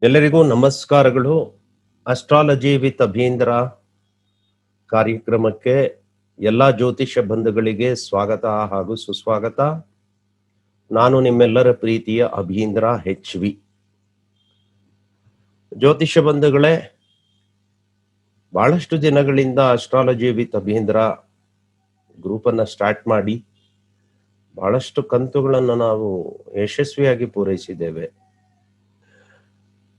ಎಲ್ಲರಿಗೂ ನಮಸ್ಕಾರಗಳು. Astrology with ಅಭೀಂದ್ರ ಕಾರ್ಯಕ್ರಮಕ್ಕೆ ಎಲ್ಲ ಜ್ಯೋತಿಷ್ಯ ಬಂಧುಗಳಿಗೆ ಸ್ವಾಗತ ಹಾಗೂ ಸುಸ್ವಾಗತ. ನಾನು ನಿಮ್ಮೆಲ್ಲರ ಪ್ರೀತಿಯ ಅಭೀಂದ್ರ HV. ಜ್ಯೋತಿಷ್ಯ ಬಂಧುಗಳೇ, ಬಹಳಷ್ಟು ದಿನಗಳಿಂದ ಅಸ್ಟ್ರಾಲಜಿ ವಿತ್ ಅಭೀಂದ್ರ ಗ್ರೂಪನ್ನು ಸ್ಟಾರ್ಟ್ ಮಾಡಿ ಬಹಳಷ್ಟು ಕಂತುಗಳನ್ನು ನಾವು ಯಶಸ್ವಿಯಾಗಿ ಪೂರೈಸಿದ್ದೇವೆ.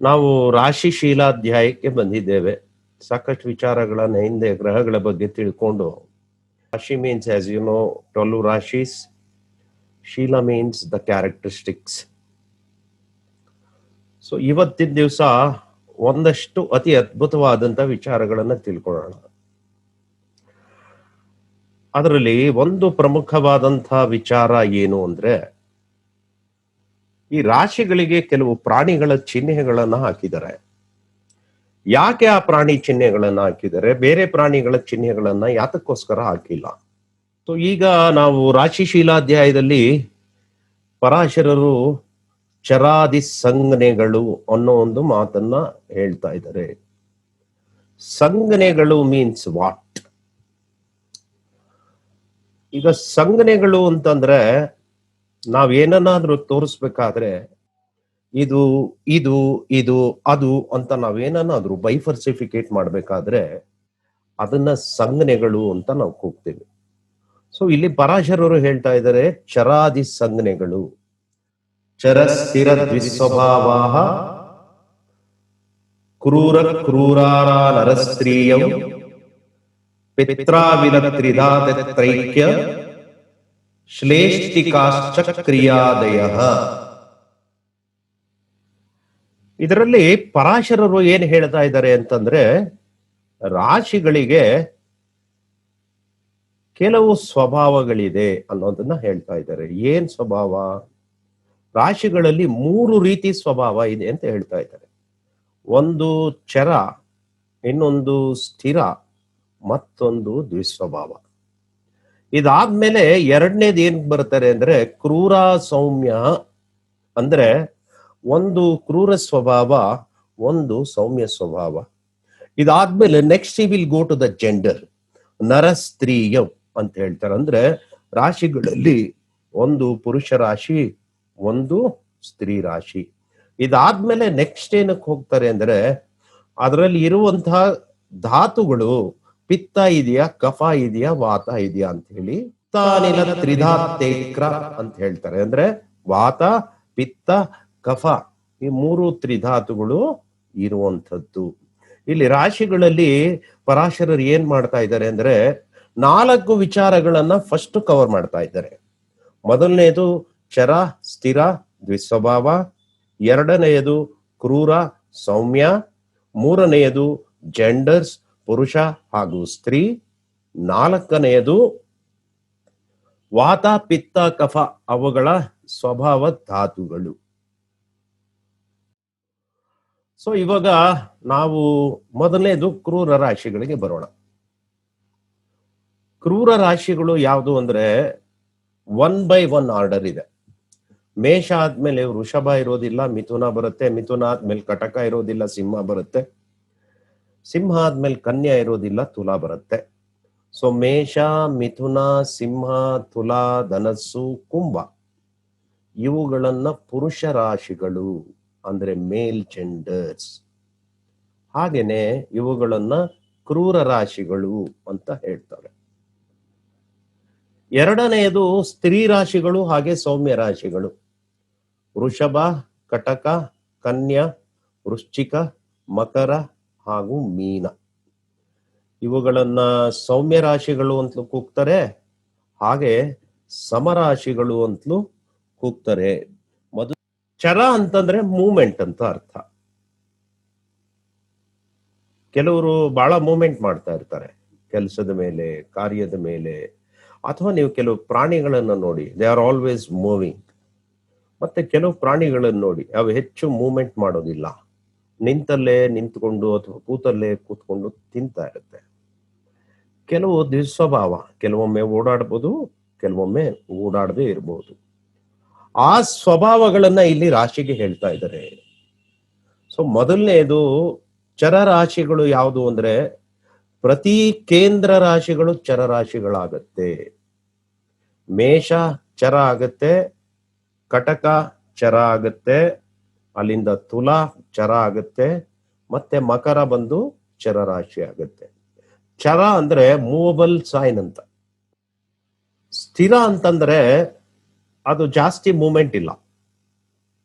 ನಾವು ರಾಶಿ ಶೀಲಾಧ್ಯಾಯಕ್ಕೆ ಬಂದಿದ್ದೇವೆ. ಸಾಕಷ್ಟು ವಿಚಾರಗಳನ್ನ ಹಿಂದೆ ಗ್ರಹಗಳ ಬಗ್ಗೆ ತಿಳ್ಕೊಂಡು, ರಾಶಿ ಮೀನ್ಸ್ ಆಸ್ ಯು ನೋ 12 ರಾಶೀಸ್, ಶೀಲಾ ಮೀನ್ಸ್ ದ ಕ್ಯಾರೆಕ್ಟರಿಸ್ಟಿಕ್ಸ್. ಸೊ ಇವತ್ತಿನ ದಿವಸ ಒಂದಷ್ಟು ಅತಿ ಅದ್ಭುತವಾದಂಥ ವಿಚಾರಗಳನ್ನ ತಿಳ್ಕೊಳ್ಳೋಣ. ಅದರಲ್ಲಿ ಒಂದು ಪ್ರಮುಖವಾದಂಥ ವಿಚಾರ ಏನು ಅಂದ್ರೆ, ಈ ರಾಶಿಗಳಿಗೆ ಕೆಲವು ಪ್ರಾಣಿಗಳ ಚಿಹ್ನೆಗಳನ್ನ ಹಾಕಿದ್ದಾರೆ. ಯಾಕೆ ಆ ಪ್ರಾಣಿ ಚಿಹ್ನೆಗಳನ್ನ ಹಾಕಿದ್ದಾರೆ, ಬೇರೆ ಪ್ರಾಣಿಗಳ ಚಿಹ್ನೆಗಳನ್ನ ಯಾತಕ್ಕೋಸ್ಕರ ಹಾಕಿಲ್ಲ? ಸೊ ಈಗ ನಾವು ರಾಶಿ ಶೀಲಾಧ್ಯಾಯದಲ್ಲಿ ಪರಾಶರರು ಚರಾದಿ ಸಂಜ್ಞೆಗಳು ಅನ್ನೋ ಒಂದು ಮಾತನ್ನ ಹೇಳ್ತಾ ಇದ್ದಾರೆ. ಸಂಜ್ಞೆಗಳು ಮೀನ್ಸ್ ವಾಟ್? ಈಗ ಸಂಜ್ಞೆಗಳು ಅಂತಂದ್ರೆ, ನಾವೇನಾದ್ರೂ ತೋರಿಸ್ಬೇಕಾದ್ರೆ ಇದು ಇದು ಇದು ಅದು ಅಂತ ನಾವೇನಾದ್ರೂ ಬೈಫರ್ಸಿಫಿಕೇಟ್ ಮಾಡ್ಬೇಕಾದ್ರೆ ಅದನ್ನ ಸಂಜ್ಞೆಗಳು ಅಂತ ನಾವು ಕೂಗ್ತೀವಿ. ಸೊ ಇಲ್ಲಿ ಪರಾಶರರು ಹೇಳ್ತಾ ಇದ್ದಾರೆ ಚರಾದಿ ಸಂಜ್ಞೆಗಳು. ಚರ ಸ್ಥಿರ ದ್ವಿಸ್ವಭಾವಾಃ ಕ್ರೂರ ಕ್ರೂರಾರ ನರಸ್ತ್ರೀಯಂ ಪಿತ್ರಾವಿಲತ್ರಿಧಾತತ್ರೈಕ್ಯ ಶ್ಲೇಷ್ಟಿಕಾಶ್ಚಕ್ರಿಯಾದಯಃ. ಇದರಲ್ಲಿ ಪರಾಶರರು ಏನ್ ಹೇಳ್ತಾ ಇದ್ದಾರೆ ಅಂತಂದ್ರೆ, ರಾಶಿಗಳಿಗೆ ಕೆಲವು ಸ್ವಭಾವಗಳಿದೆ ಅನ್ನೋದನ್ನ ಹೇಳ್ತಾ ಇದ್ದಾರೆ. ಏನ್ ಸ್ವಭಾವ? ರಾಶಿಗಳಲ್ಲಿ 3 ರೀತಿ ಸ್ವಭಾವ ಇದೆ ಅಂತ ಹೇಳ್ತಾ ಇದ್ದಾರೆ. ಒಂದು ಚರ, ಇನ್ನೊಂದು ಸ್ಥಿರ, ಮತ್ತೊಂದು ದ್ವಿಸ್ವಭಾವ. ಇದಾದ್ಮೇಲೆ ಎರಡನೇದು ಏನ್ ಬರ್ತಾರೆ ಅಂದ್ರೆ ಕ್ರೂರ ಸೌಮ್ಯ. ಅಂದ್ರೆ ಒಂದು ಕ್ರೂರ ಸ್ವಭಾವ, ಒಂದು ಸೌಮ್ಯ ಸ್ವಭಾವ. ಇದಾದ್ಮೇಲೆ next will go to the gender, ನರಸ್ತ್ರೀಯ ಅಂತ ಹೇಳ್ತಾರೆ. ಅಂದ್ರೆ ರಾಶಿಗಳಲ್ಲಿ ಒಂದು ಪುರುಷ ರಾಶಿ, ಒಂದು ಸ್ತ್ರೀ ರಾಶಿ. ಇದಾದ್ಮೇಲೆ ನೆಕ್ಸ್ಟ್ ಏನಕ್ಕೆ ಹೋಗ್ತಾರೆ ಅಂದ್ರೆ, ಅದರಲ್ಲಿ ಇರುವಂತಹ ಧಾತುಗಳು ಪಿತ್ತ ಇದೆಯಾ, ಕಫ ಇದೆಯಾ, ವಾತ ಇದೆಯಾ ಅಂತ ಹೇಳಿ ಪಿತ್ತಾನಿಲ ತ್ರಿಧಾತೇಕ್ರ ಅಂತ ಹೇಳ್ತಾರೆ. ಅಂದ್ರೆ ವಾತ, ಪಿತ್ತ, ಕಫ ಈ 3 ತ್ರಿಧಾತುಗಳು ಇರುವಂಥದ್ದು. ಇಲ್ಲಿ ರಾಶಿಗಳಲ್ಲಿ ಪರಾಶರರು ಏನ್ ಮಾಡ್ತಾ ಇದ್ದಾರೆ ಅಂದ್ರೆ 4 ವಿಚಾರಗಳನ್ನ ಫಸ್ಟ್ ಕವರ್ ಮಾಡ್ತಾ ಇದ್ದಾರೆ. ಮೊದಲನೆಯದು ಚರ ಸ್ಥಿರ ದ್ವಿಸ್ವಭಾವ, ಎರಡನೆಯದು ಕ್ರೂರ ಸೌಮ್ಯ, ಮೂರನೆಯದು ಜೆಂಡರ್ಸ್ ಪುರುಷ ಹಾಗೂ ಸ್ತ್ರೀ, ನಾಲ್ಕನೆಯದು ವಾತ ಪಿತ್ತ ಕಫ ಅವುಗಳ ಸ್ವಭಾವ ಧಾತುಗಳು. ಸೊ ಇವಾಗ ನಾವು ಮೊದಲನೇದು ಕ್ರೂರ ರಾಶಿಗಳಿಗೆ ಬರೋಣ. ಕ್ರೂರ ರಾಶಿಗಳು ಯಾವುದು ಅಂದ್ರೆ 1 by 1 ಆರ್ಡರ್ ಇದೆ. ಮೇಷ ಆದ್ಮೇಲೆ ವೃಷಭ ಇರೋದಿಲ್ಲ, ಮಿಥುನ ಬರುತ್ತೆ. ಮಿಥುನ ಆದ್ಮೇಲೆ ಕಟಕ ಇರೋದಿಲ್ಲ, ಸಿಂಹ ಬರುತ್ತೆ. ಸಿಂಹ ಆದ್ಮೇಲೆ ಕನ್ಯಾ ಇರೋದಿಲ್ಲ, ತುಲಾ ಬರುತ್ತೆ. ಸೊ ಮೇಷ, ಮಿಥುನ, ಸಿಂಹ, ತುಲಾ, ಧನಸ್ಸು, ಕುಂಭ ಇವುಗಳನ್ನ ಪುರುಷ ರಾಶಿಗಳು ಅಂದ್ರೆ ಮೇಲ್ ಜೆಂಡರ್ಸ್. ಹಾಗೇನೆ ಇವುಗಳನ್ನ ಕ್ರೂರ ರಾಶಿಗಳು ಅಂತ ಹೇಳ್ತಾರೆ. ಎರಡನೆಯದು ಸ್ತ್ರೀ ರಾಶಿಗಳು ಹಾಗೆ ಸೌಮ್ಯ ರಾಶಿಗಳು. ವೃಷಭ, ಕಟಕ, ಕನ್ಯಾ, ವೃಶ್ಚಿಕ, ಮಕರ ಹಾಗೂ ಮೀನ ಇವುಗಳನ್ನ ಸೌಮ್ಯ ರಾಶಿಗಳು ಅಂತಲೂ ಕೂಗ್ತಾರೆ, ಹಾಗೆ ಸಮರಾಶಿಗಳು ಅಂತಲೂ ಕೂಗ್ತಾರೆ. ಚರ ಅಂತಂದ್ರೆ ಮೂವ್ಮೆಂಟ್ ಅಂತ ಅರ್ಥ. ಕೆಲವರು ಬಹಳ ಮೂವ್ಮೆಂಟ್ ಮಾಡ್ತಾ ಇರ್ತಾರೆ ಕೆಲಸದ ಮೇಲೆ, ಕಾರ್ಯದ ಮೇಲೆ. ಅಥವಾ ನೀವು ಕೆಲವು ಪ್ರಾಣಿಗಳನ್ನ ನೋಡಿ, ದೇ ಆರ್ ಆಲ್ವೇಸ್ ಮೂವಿಂಗ್. ಮತ್ತೆ ಕೆಲವು ಪ್ರಾಣಿಗಳನ್ನು ನೋಡಿ, ಅವು ಹೆಚ್ಚು ಮೂವ್ಮೆಂಟ್ ಮಾಡೋದಿಲ್ಲ, ನಿಂತಲ್ಲೇ ನಿಂತ್ಕೊಂಡು ಅಥವಾ ಕೂತಲ್ಲೇ ಕೂತ್ಕೊಂಡು ತಿಂತಾ ಇರುತ್ತೆ. ಕೆಲವು ದ್ವಿಸ್ವಭಾವ, ಕೆಲವೊಮ್ಮೆ ಓಡಾಡ್ಬೋದು, ಕೆಲವೊಮ್ಮೆ ಓಡಾಡದೇ ಇರಬಹುದು. ಆ ಸ್ವಭಾವಗಳನ್ನ ಇಲ್ಲಿ ರಾಶಿಗೆ ಹೇಳ್ತಾ ಇದ್ದಾರೆ. ಸೊ ಸೊ ಮೊದಲನೇದು ಚರರಾಶಿಗಳು ಯಾವುದು ಅಂದ್ರೆ ಪ್ರತಿ ಕೇಂದ್ರ ರಾಶಿಗಳು ಚರರಾಶಿಗಳಾಗತ್ತೆ. ಮೇಷ ಚರ ಆಗತ್ತೆ, ಕಟಕ ಚರ ಆಗತ್ತೆ, ಅಲ್ಲಿಂದ ತುಲಾ ಚರ ಆಗತ್ತೆ, ಮತ್ತೆ ಮಕರ ಬಂದು ಚರರಾಶಿ ಆಗತ್ತೆ. ಚರ ಅಂದ್ರೆ ಮೂವಬಲ್ ಸೈನ್ ಅಂತ. ಸ್ಥಿರ ಅಂತಂದ್ರೆ ಅದು ಜಾಸ್ತಿ ಮೂವ್ಮೆಂಟ್ ಇಲ್ಲ.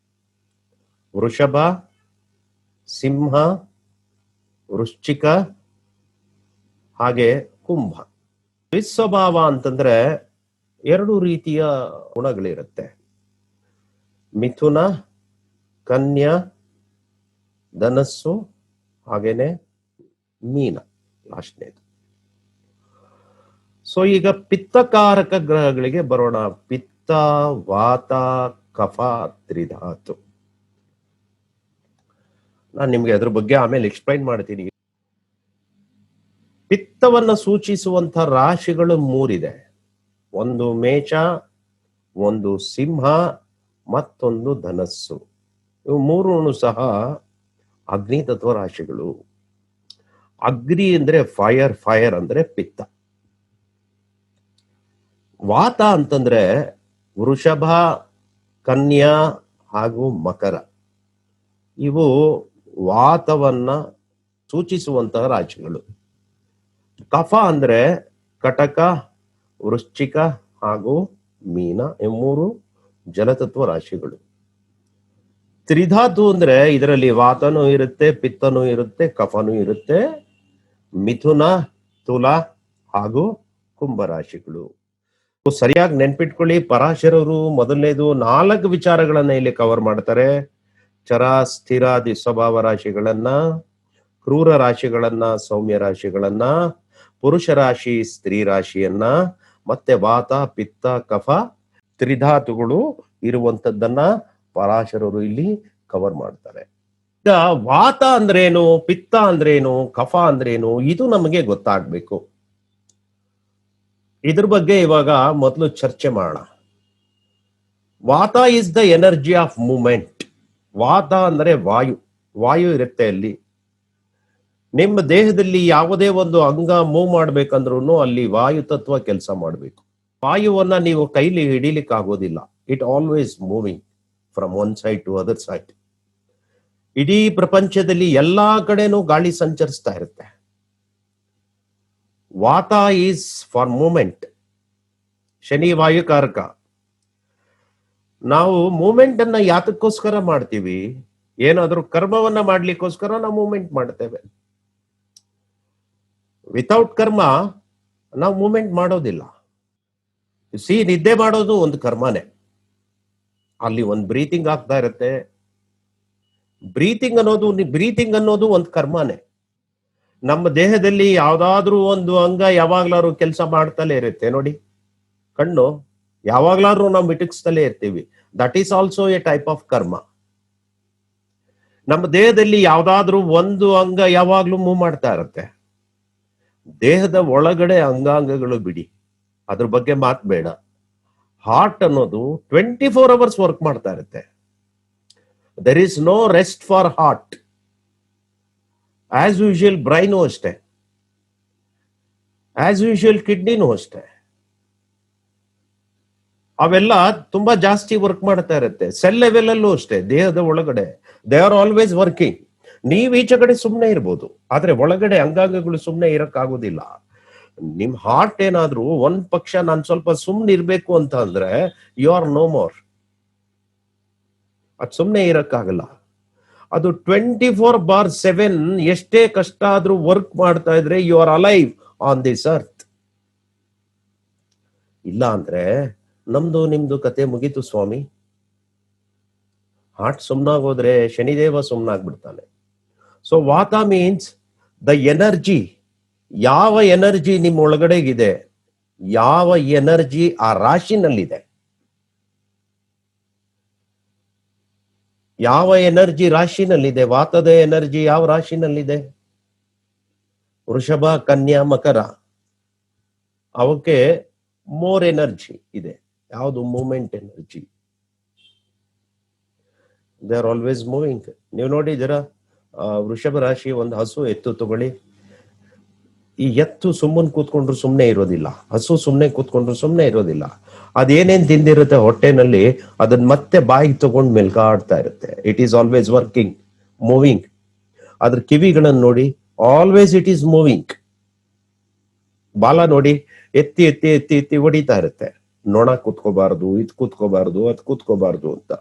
ವೃಷಭ, ಸಿಂಹ, ವೃಶ್ಚಿಕ ಹಾಗೆ ಕುಂಭ. ದ್ವಿಸ್ವಭಾವ ಅಂತಂದ್ರೆ ಎರಡು ರೀತಿಯ ಗುಣಗಳಿರುತ್ತೆ. ಮಿಥುನ, ಕನ್ಯಾ, ಧನಸ್ಸು ಹಾಗೇನೆ ಮೀನ ಲಾಸ್ಟ್ನೇದು. ಸೊ ಈಗ ಪಿತ್ತಕಾರಕ ಗ್ರಹಗಳಿಗೆ ಬರೋಣ. ಪಿತ್ತ, ವಾತ, ಕಫ, ತ್ರಿಧಾತು. ನಾನು ನಿಮ್ಗೆ ಅದ್ರ ಬಗ್ಗೆ ಆಮೇಲೆ ಎಕ್ಸ್ಪ್ಲೈನ್ ಮಾಡ್ತೀನಿ. ಪಿತ್ತವನ್ನ ಸೂಚಿಸುವಂತ ರಾಶಿಗಳು ಮೂರಿದೆ. ಒಂದು ಮೇಷ, ಒಂದು ಸಿಂಹ, ಮತ್ತೊಂದು ಧನಸ್ಸು. ಇವು ಮೂರು ಸಹ ಅಗ್ನಿ ತತ್ವ ರಾಶಿಗಳು. ಅಗ್ನಿ ಅಂದ್ರೆ ಫೈರ್, ಫೈರ್ ಅಂದ್ರೆ ಪಿತ್ತ. ವಾತ ಅಂತಂದ್ರೆ ವೃಷಭ, ಕನ್ಯಾ ಹಾಗೂ ಮಕರ. ಇವು ವಾತವನ್ನ ಸೂಚಿಸುವಂತಹ ರಾಶಿಗಳು. ಕಫ ಅಂದ್ರೆ ಕಟಕ, ವೃಶ್ಚಿಕ ಹಾಗೂ ಮೀನ. ಈ ಮೂರು ಜಲತತ್ವ ರಾಶಿಗಳು. ತ್ರಿಧಾತು ಅಂದ್ರೆ ಇದರಲ್ಲಿ ವಾತನೂ ಇರುತ್ತೆ, ಪಿತ್ತನೂ ಇರುತ್ತೆ, ಕಫನೂ ಇರುತ್ತೆ. ಮಿಥುನ, ತುಲಾ ಹಾಗೂ ಕುಂಭ ರಾಶಿಗಳು. ಸರಿಯಾಗಿ ನೆನ್ಪಿಟ್ಕೊಳ್ಳಿ, ಪರಾಶರರು ಮೊದಲನೇದು 4 ವಿಚಾರಗಳನ್ನ ಇಲ್ಲಿ ಕವರ್ ಮಾಡ್ತಾರೆ. ಚರ, ಸ್ಥಿರ, ದ್ವಿಸ್ವಭಾವ ರಾಶಿಗಳನ್ನ, ಕ್ರೂರ ರಾಶಿಗಳನ್ನ, ಸೌಮ್ಯ ರಾಶಿಗಳನ್ನ, ಪುರುಷ ರಾಶಿ, ಸ್ತ್ರೀ ರಾಶಿಯನ್ನ, ಮತ್ತೆ ವಾತ, ಪಿತ್ತ, ಕಫ, ತ್ರಿಧಾತುಗಳು ಇರುವಂತದ್ದನ್ನ ಪರಾಶರರು ಇಲ್ಲಿ ಕವರ್ ಮಾಡ್ತಾರೆ. ಈಗ ವಾತ ಅಂದ್ರೇನು, ಪಿತ್ತ ಅಂದ್ರೇನು, ಕಫ ಅಂದ್ರೇನು, ಇದು ನಮಗೆ ಗೊತ್ತಾಗ್ಬೇಕು. ಇದ್ರ ಬಗ್ಗೆ ಇವಾಗ ಮೊದಲು ಚರ್ಚೆ ಮಾಡೋಣ. ವಾತ is the energy of movement. ವಾತ ಅಂದ್ರೆ ವಾಯು. ವಾಯು ಇರುತ್ತೆ ಅಲ್ಲಿ. ನಿಮ್ಮ ದೇಹದಲ್ಲಿ ಯಾವುದೇ ಒಂದು ಅಂಗ ಮೂವ್ ಮಾಡ್ಬೇಕಂದ್ರೂ ಅಲ್ಲಿ ವಾಯು ತತ್ವ ಕೆಲಸ ಮಾಡಬೇಕು. ವಾಯುವನ್ನ ನೀವು ಕೈಲಿ ಹಿಡಿಲಿಕ್ಕೆ ಆಗೋದಿಲ್ಲ. It always moving from one side to other side. ಇಡೀ ಪ್ರಪಂಚದಲ್ಲಿ ಎಲ್ಲಾ ಕಡೆನೂ ಗಾಳಿ ಸಂಚರಿಸ್ತಾ ಇರುತ್ತೆ. Vata is for movement. Shani ವಾಯುಕಾರಕ. ನಾವು ಮೂಮೆಂಟ್ ಅನ್ನ ಯಾತಕ್ಕೋಸ್ಕರ ಮಾಡ್ತೀವಿ? ಏನಾದ್ರೂ ಕರ್ಮವನ್ನ ಮಾಡ್ಲಿಕ್ಕೋಸ್ಕರ ನಾವು ಮೂಮೆಂಟ್ ಮಾಡ್ತೇವೆ. ವಿತೌಟ್ ಕರ್ಮ ನಾವು ಮೂಮೆಂಟ್ ಮಾಡೋದಿಲ್ಲ. ನಿದ್ದೆ ಮಾಡೋದು ಒಂದು ಕರ್ಮನೇ. ಅಲ್ಲಿ ಒಂದು ಬ್ರೀತಿಂಗ್ ಆಗ್ತಾ ಇರುತ್ತೆ. ಬ್ರೀತಿಂಗ್ ಅನ್ನೋದು ಒಂದು ಕರ್ಮನೇ. ನಮ್ಮ ದೇಹದಲ್ಲಿ ಯಾವ್ದಾದ್ರೂ ಒಂದು ಅಂಗ ಯಾವಾಗ್ಲಾದ್ರು ಕೆಲಸ ಮಾಡ್ತಲೇ ಇರುತ್ತೆ. ನೋಡಿ, ಕಣ್ಣು ಯಾವಾಗ್ಲಾದ್ರೂ ನಾವು ಮಿಟುಕಿಸ್ತಲೇ ಇರ್ತೀವಿ. That is also A type of ಕರ್ಮ. ನಮ್ಮ ದೇಹದಲ್ಲಿ ಯಾವ್ದಾದ್ರೂ ಒಂದು ಅಂಗ ಯಾವಾಗ್ಲೂ ಮೂವ್ ಮಾಡ್ತಾ ಇರುತ್ತೆ. ದೇಹದ ಒಳಗಡೆ ಅಂಗಾಂಗಗಳು ಬಿಡಿ, ಅದ್ರ ಬಗ್ಗೆ ಮಾತು ಬೇಡ. ಹಾರ್ಟ್ ಅನ್ನೋದು 24 hours ವರ್ಕ್ ಮಾಡ್ತಾ ಇರುತ್ತೆ. There is no rest for heart. As usual brain ಅಷ್ಟೇ, ಆಸ್ ಯೂಶುವಲ್ ಕಿಡ್ನಿನೂ ಅಷ್ಟೇ. ಅವೆಲ್ಲ ತುಂಬಾ ಜಾಸ್ತಿ ವರ್ಕ್ ಮಾಡ್ತಾ ಇರುತ್ತೆ. ಸೆಲ್ ಲೆವೆಲ್ ಅಲ್ಲೂ ಅಷ್ಟೇ, ದೇಹದ ಒಳಗಡೆ ದೇ ಆರ್ ಆಲ್ವೇಸ್ ವರ್ಕಿಂಗ್. ನೀವ್ ಈಚೆ ಕಡೆ ಸುಮ್ಮನೆ ಇರ್ಬೋದು, ಆದ್ರೆ ಒಳಗಡೆ ಅಂಗಾಂಗಗಳು ಸುಮ್ಮನೆ ಇರಕ್ಕಾಗೋದಿಲ್ಲ. ನಿಮ್ ಹಾರ್ಟ್ ಏನಾದ್ರೂ ಒಂದ್ ಪಕ್ಷ ನಾನು ಸ್ವಲ್ಪ ಸುಮ್ಮನೆ ಇರ್ಬೇಕು ಅಂತ ಅಂದ್ರೆ ಯು ಆರ್ ನೋ ಮೋರ್. ಅದು ಸುಮ್ಮನೆ ಇರಕ್ಕಾಗಲ್ಲ. ಅದು 24/7 ಎಷ್ಟೇ ಕಷ್ಟ ಆದ್ರೂ ವರ್ಕ್ ಮಾಡ್ತಾ ಇದ್ರೆ you are alive on this earth. ಇಲ್ಲ ಅಂದ್ರೆ ನಮ್ದು ನಿಮ್ದು ಕತೆ ಮುಗೀತು ಸ್ವಾಮಿ. ಹಾರ್ಟ್ ಸುಮ್ನಾಗೋದ್ರೆ ಶನಿದೇವ ಸುಮ್ನಾಗ್ಬಿಡ್ತಾನೆ. So vata means the energy. ಯಾವ ಎನರ್ಜಿ ನಿಮ್ಮ ಒಳಗಡೆಗಿದೆ, ಯಾವ ಎನರ್ಜಿ ಆ ರಾಶಿನಲ್ಲಿದೆ, ಯಾವ ಎನರ್ಜಿ ರಾಶಿನಲ್ಲಿದೆ, ವಾತದ ಎನರ್ಜಿ ಯಾವ ರಾಶಿನಲ್ಲಿದೆ? ವೃಷಭ, ಕನ್ಯಾ, ಮಕರ. ಅವಕ್ಕೆ ಮೋರ್ ಎನರ್ಜಿ ಇದೆ. ಯಾವುದು? Movement energy. They are always moving. ನೀವು ನೋಡಿದ್ದೀರಾ, ವೃಷಭ ರಾಶಿ ಒಂದು ಹಸು ಎತ್ತು ತಗೊಳ್ಳಿ. ಈ ಎತ್ತು ಸುಮ್ಮನೆ ಕೂತ್ಕೊಂಡ್ರು ಸುಮ್ಮನೆ ಇರೋದಿಲ್ಲ, ಹಸು ಸುಮ್ಮನೆ ಕೂತ್ಕೊಂಡ್ರು ಸುಮ್ಮನೆ ಇರೋದಿಲ್ಲ. ಅದೇನೇನ್ ತಿಂದಿರುತ್ತೆ ಹೊಟ್ಟೆನಲ್ಲಿ ಅದನ್ನ ಮತ್ತೆ ಬಾಯಿಗೆ ತಗೊಂಡ್ ಮೆಲ್ಕಾಡ್ತಾ ಇರುತ್ತೆ. It is always working, moving. ಅದ್ರ ಕಿವಿಗಳನ್ನು ನೋಡಿ, ಆಲ್ವೇಸ್ ಇಟ್ ಈಸ್ ಮೂವಿಂಗ್. ಬಾಲ ನೋಡಿ, ಎತ್ತಿ ಎತ್ತಿ ಎತ್ತಿ ಎತ್ತಿ ಹೊಡಿತಾ ಇರುತ್ತೆ. ನೊಣ ಕೂತ್ಕೋಬಾರ್ದು, ಇದ್ ಕೂತ್ಕೋಬಾರ್ದು, ಅದ್ ಕೂತ್ಕೋಬಾರ್ದು ಅಂತ.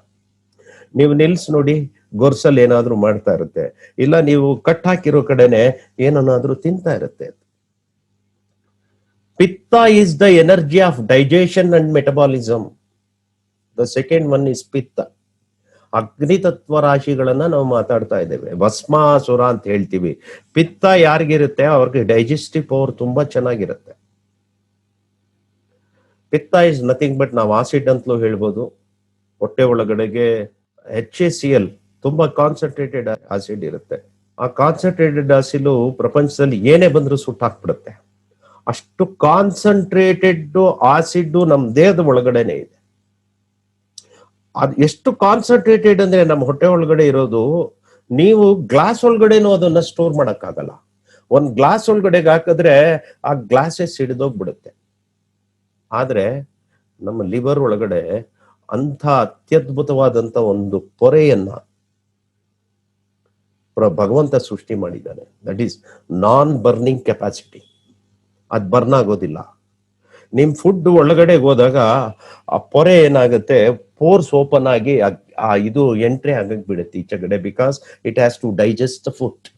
ನೀವು ನಿಲ್ಸ್ ನೋಡಿ, ಗೊರ್ಸಲ್ ಏನಾದ್ರೂ ಮಾಡ್ತಾ ಇರುತ್ತೆ, ಇಲ್ಲ ನೀವು ಕಟ್ ಹಾಕಿರೋ ಕಡೆನೆ ಏನನ್ನಾದ್ರೂ ತಿಂತಾ ಇರುತ್ತೆ. ಪಿತ್ತ is the energy of digestion and metabolism. The second one is ಪಿತ್ತ. ಅಗ್ನಿ ತತ್ವ ರಾಶಿಗಳನ್ನ ನಾವು ಮಾತಾಡ್ತಾ ಇದ್ದೇವೆ. ಭಸ್ಮಾಸುರ ಅಂತ ಹೇಳ್ತೀವಿ. ಪಿತ್ತ ಯಾರಿಗಿರುತ್ತೆ ಅವ್ರಿಗೆ ಡೈಜೆಸ್ಟಿವ್ ಪವರ್ ತುಂಬಾ ಚೆನ್ನಾಗಿರುತ್ತೆ. ಪಿತ್ತ ಇಸ್ ನಥಿಂಗ್ ಬಟ್, ನಾವು ಆಸಿಡ್ ಅಂತಲೂ ಹೇಳ್ಬೋದು. ಹೊಟ್ಟೆ ಒಳಗಡೆಗೆ HACl ತುಂಬಾ ಕಾನ್ಸಂಟ್ರೇಟೆಡ್ ಆಸಿಡ್ ಇರುತ್ತೆ. ಆ ಕಾನ್ಸಂಟ್ರೇಟೆಡ್ ಆಸಿಡ್ ಪ್ರಪಂಚದಲ್ಲಿ ಏನೇ ಬಂದ್ರೂ ಸುಟ್ಟಾಕ್ಬಿಡುತ್ತೆ. ಅಷ್ಟು ಕಾನ್ಸಂಟ್ರೇಟೆಡ್ ಆಸಿಡ್ ನಮ್ಮ ದೇಹದ ಒಳಗಡೆನೆ ಇದೆ. ಅದು ಎಷ್ಟು ಕಾನ್ಸಂಟ್ರೇಟೆಡ್ ಅಂದ್ರೆ ನಮ್ಮ ಹೊಟ್ಟೆ ಒಳಗಡೆ ಇರೋದು, ನೀವು ಗ್ಲಾಸ್ ಒಳಗಡೆನೂ ಅದನ್ನ ಸ್ಟೋರ್ ಮಾಡಕ್ಕಾಗಲ್ಲ. ಒಂದ್ ಗ್ಲಾಸ್ ಒಳಗಡೆಗೆ ಹಾಕಿದ್ರೆ ಆ ಗ್ಲಾಸಸ್ ಹಿಡಿದೋಗ್ಬಿಡುತ್ತೆ. ಆದ್ರೆ ನಮ್ಮ ಲಿವರ್ ಒಳಗಡೆ ಅಂಥ ಅತ್ಯದ್ಭುತವಾದಂತ ಒಂದು ಪೊರೆಯನ್ನ ಭಗವಂತ ಸೃಷ್ಟಿ ಮಾಡಿದ್ದಾನೆ. That is non burning capacity. ಅದ್ ಬರ್ನ್ ಆಗೋದಿಲ್ಲ. ನಿಮ್ ಫುಡ್ ಒಳಗಡೆ ಹೋದಾಗ ಆ ಪೊರೆ ಏನಾಗುತ್ತೆ, ಪೋರ್ಸ್ ಓಪನ್ ಆಗಿ ಆ ಇದು ಎಂಟ್ರಿ ಆಗಕ್ ಬಿಡುತ್ತೆ ಈಚೆಗಡೆ. Because it has to digest the food.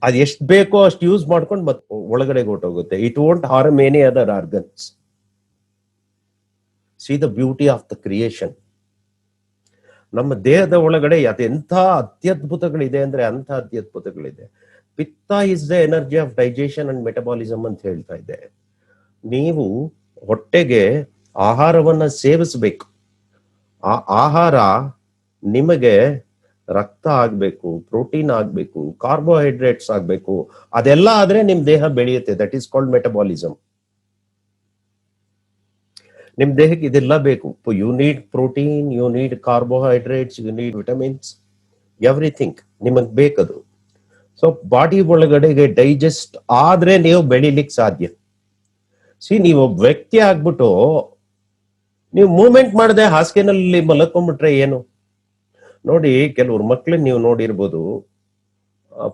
ಅದ್ ಎಷ್ಟು ಬೇಕೋ ಅಷ್ಟು ಯೂಸ್ ಮಾಡ್ಕೊಂಡು ಮತ್ತೆ ಒಳಗಡೆ ಹೊಟ್ಟೋಗುತ್ತೆ. It won't harm any other organs. See the beauty of the creation. ನಮ್ಮ ದೇಹದ ಒಳಗಡೆ ಅದೆಂಥ ಅತ್ಯದ್ಭುತಗಳಿದೆ ಅಂದ್ರೆ ಅಂಥ ಅತ್ಯದ್ಭುತಗಳಿದೆ. ಪಿತ್ತ is the energy of digestion and metabolism ಅಂತ ಹೇಳ್ತಾ ಇದ್ದೆ. ನೀವು ಹೊಟ್ಟೆಗೆ ಆಹಾರವನ್ನ ಸೇವಿಸಬೇಕು. ಆ ಆಹಾರ ನಿಮಗೆ ರಕ್ತ ಆಗ್ಬೇಕು, ಪ್ರೋಟೀನ್ ಆಗ್ಬೇಕು, ಕಾರ್ಬೋಹೈಡ್ರೇಟ್ಸ್ ಆಗ್ಬೇಕು. ಅದೆಲ್ಲ ಆದ್ರೆ ನಿಮ್ ದೇಹ ಬೆಳೆಯುತ್ತೆ. That is called metabolism. ನಿಮ್ ದೇಹಕ್ಕೆ ಇದೆಲ್ಲ ಬೇಕು. You need protein, you need carbohydrates, you need vitamins, everything ನಿಮಗ್ ಬೇಕದು. ಸೊ ಬಾಡಿ ಒಳಗಡೆಗೆ ಡೈಜೆಸ್ಟ್ ಆದ್ರೆ ನೀವು ಬೆಳಿಲಿಕ್ಕೆ ಸಾಧ್ಯ. ನೀವು ಒಬ್ಬ ವ್ಯಕ್ತಿ ಆಗ್ಬಿಟ್ಟು ನೀವು ಮೂವ್ಮೆಂಟ್ ಮಾಡದೆ ಹಾಸಿಗೆನಲ್ಲಿ ಮಲಕೊಂಡ್ಬಿಟ್ರೆ ಏನು? ನೋಡಿ, ಕೆಲವ್ರು ಮಕ್ಳನ್ನ ನೀವು ನೋಡಿರ್ಬೋದು,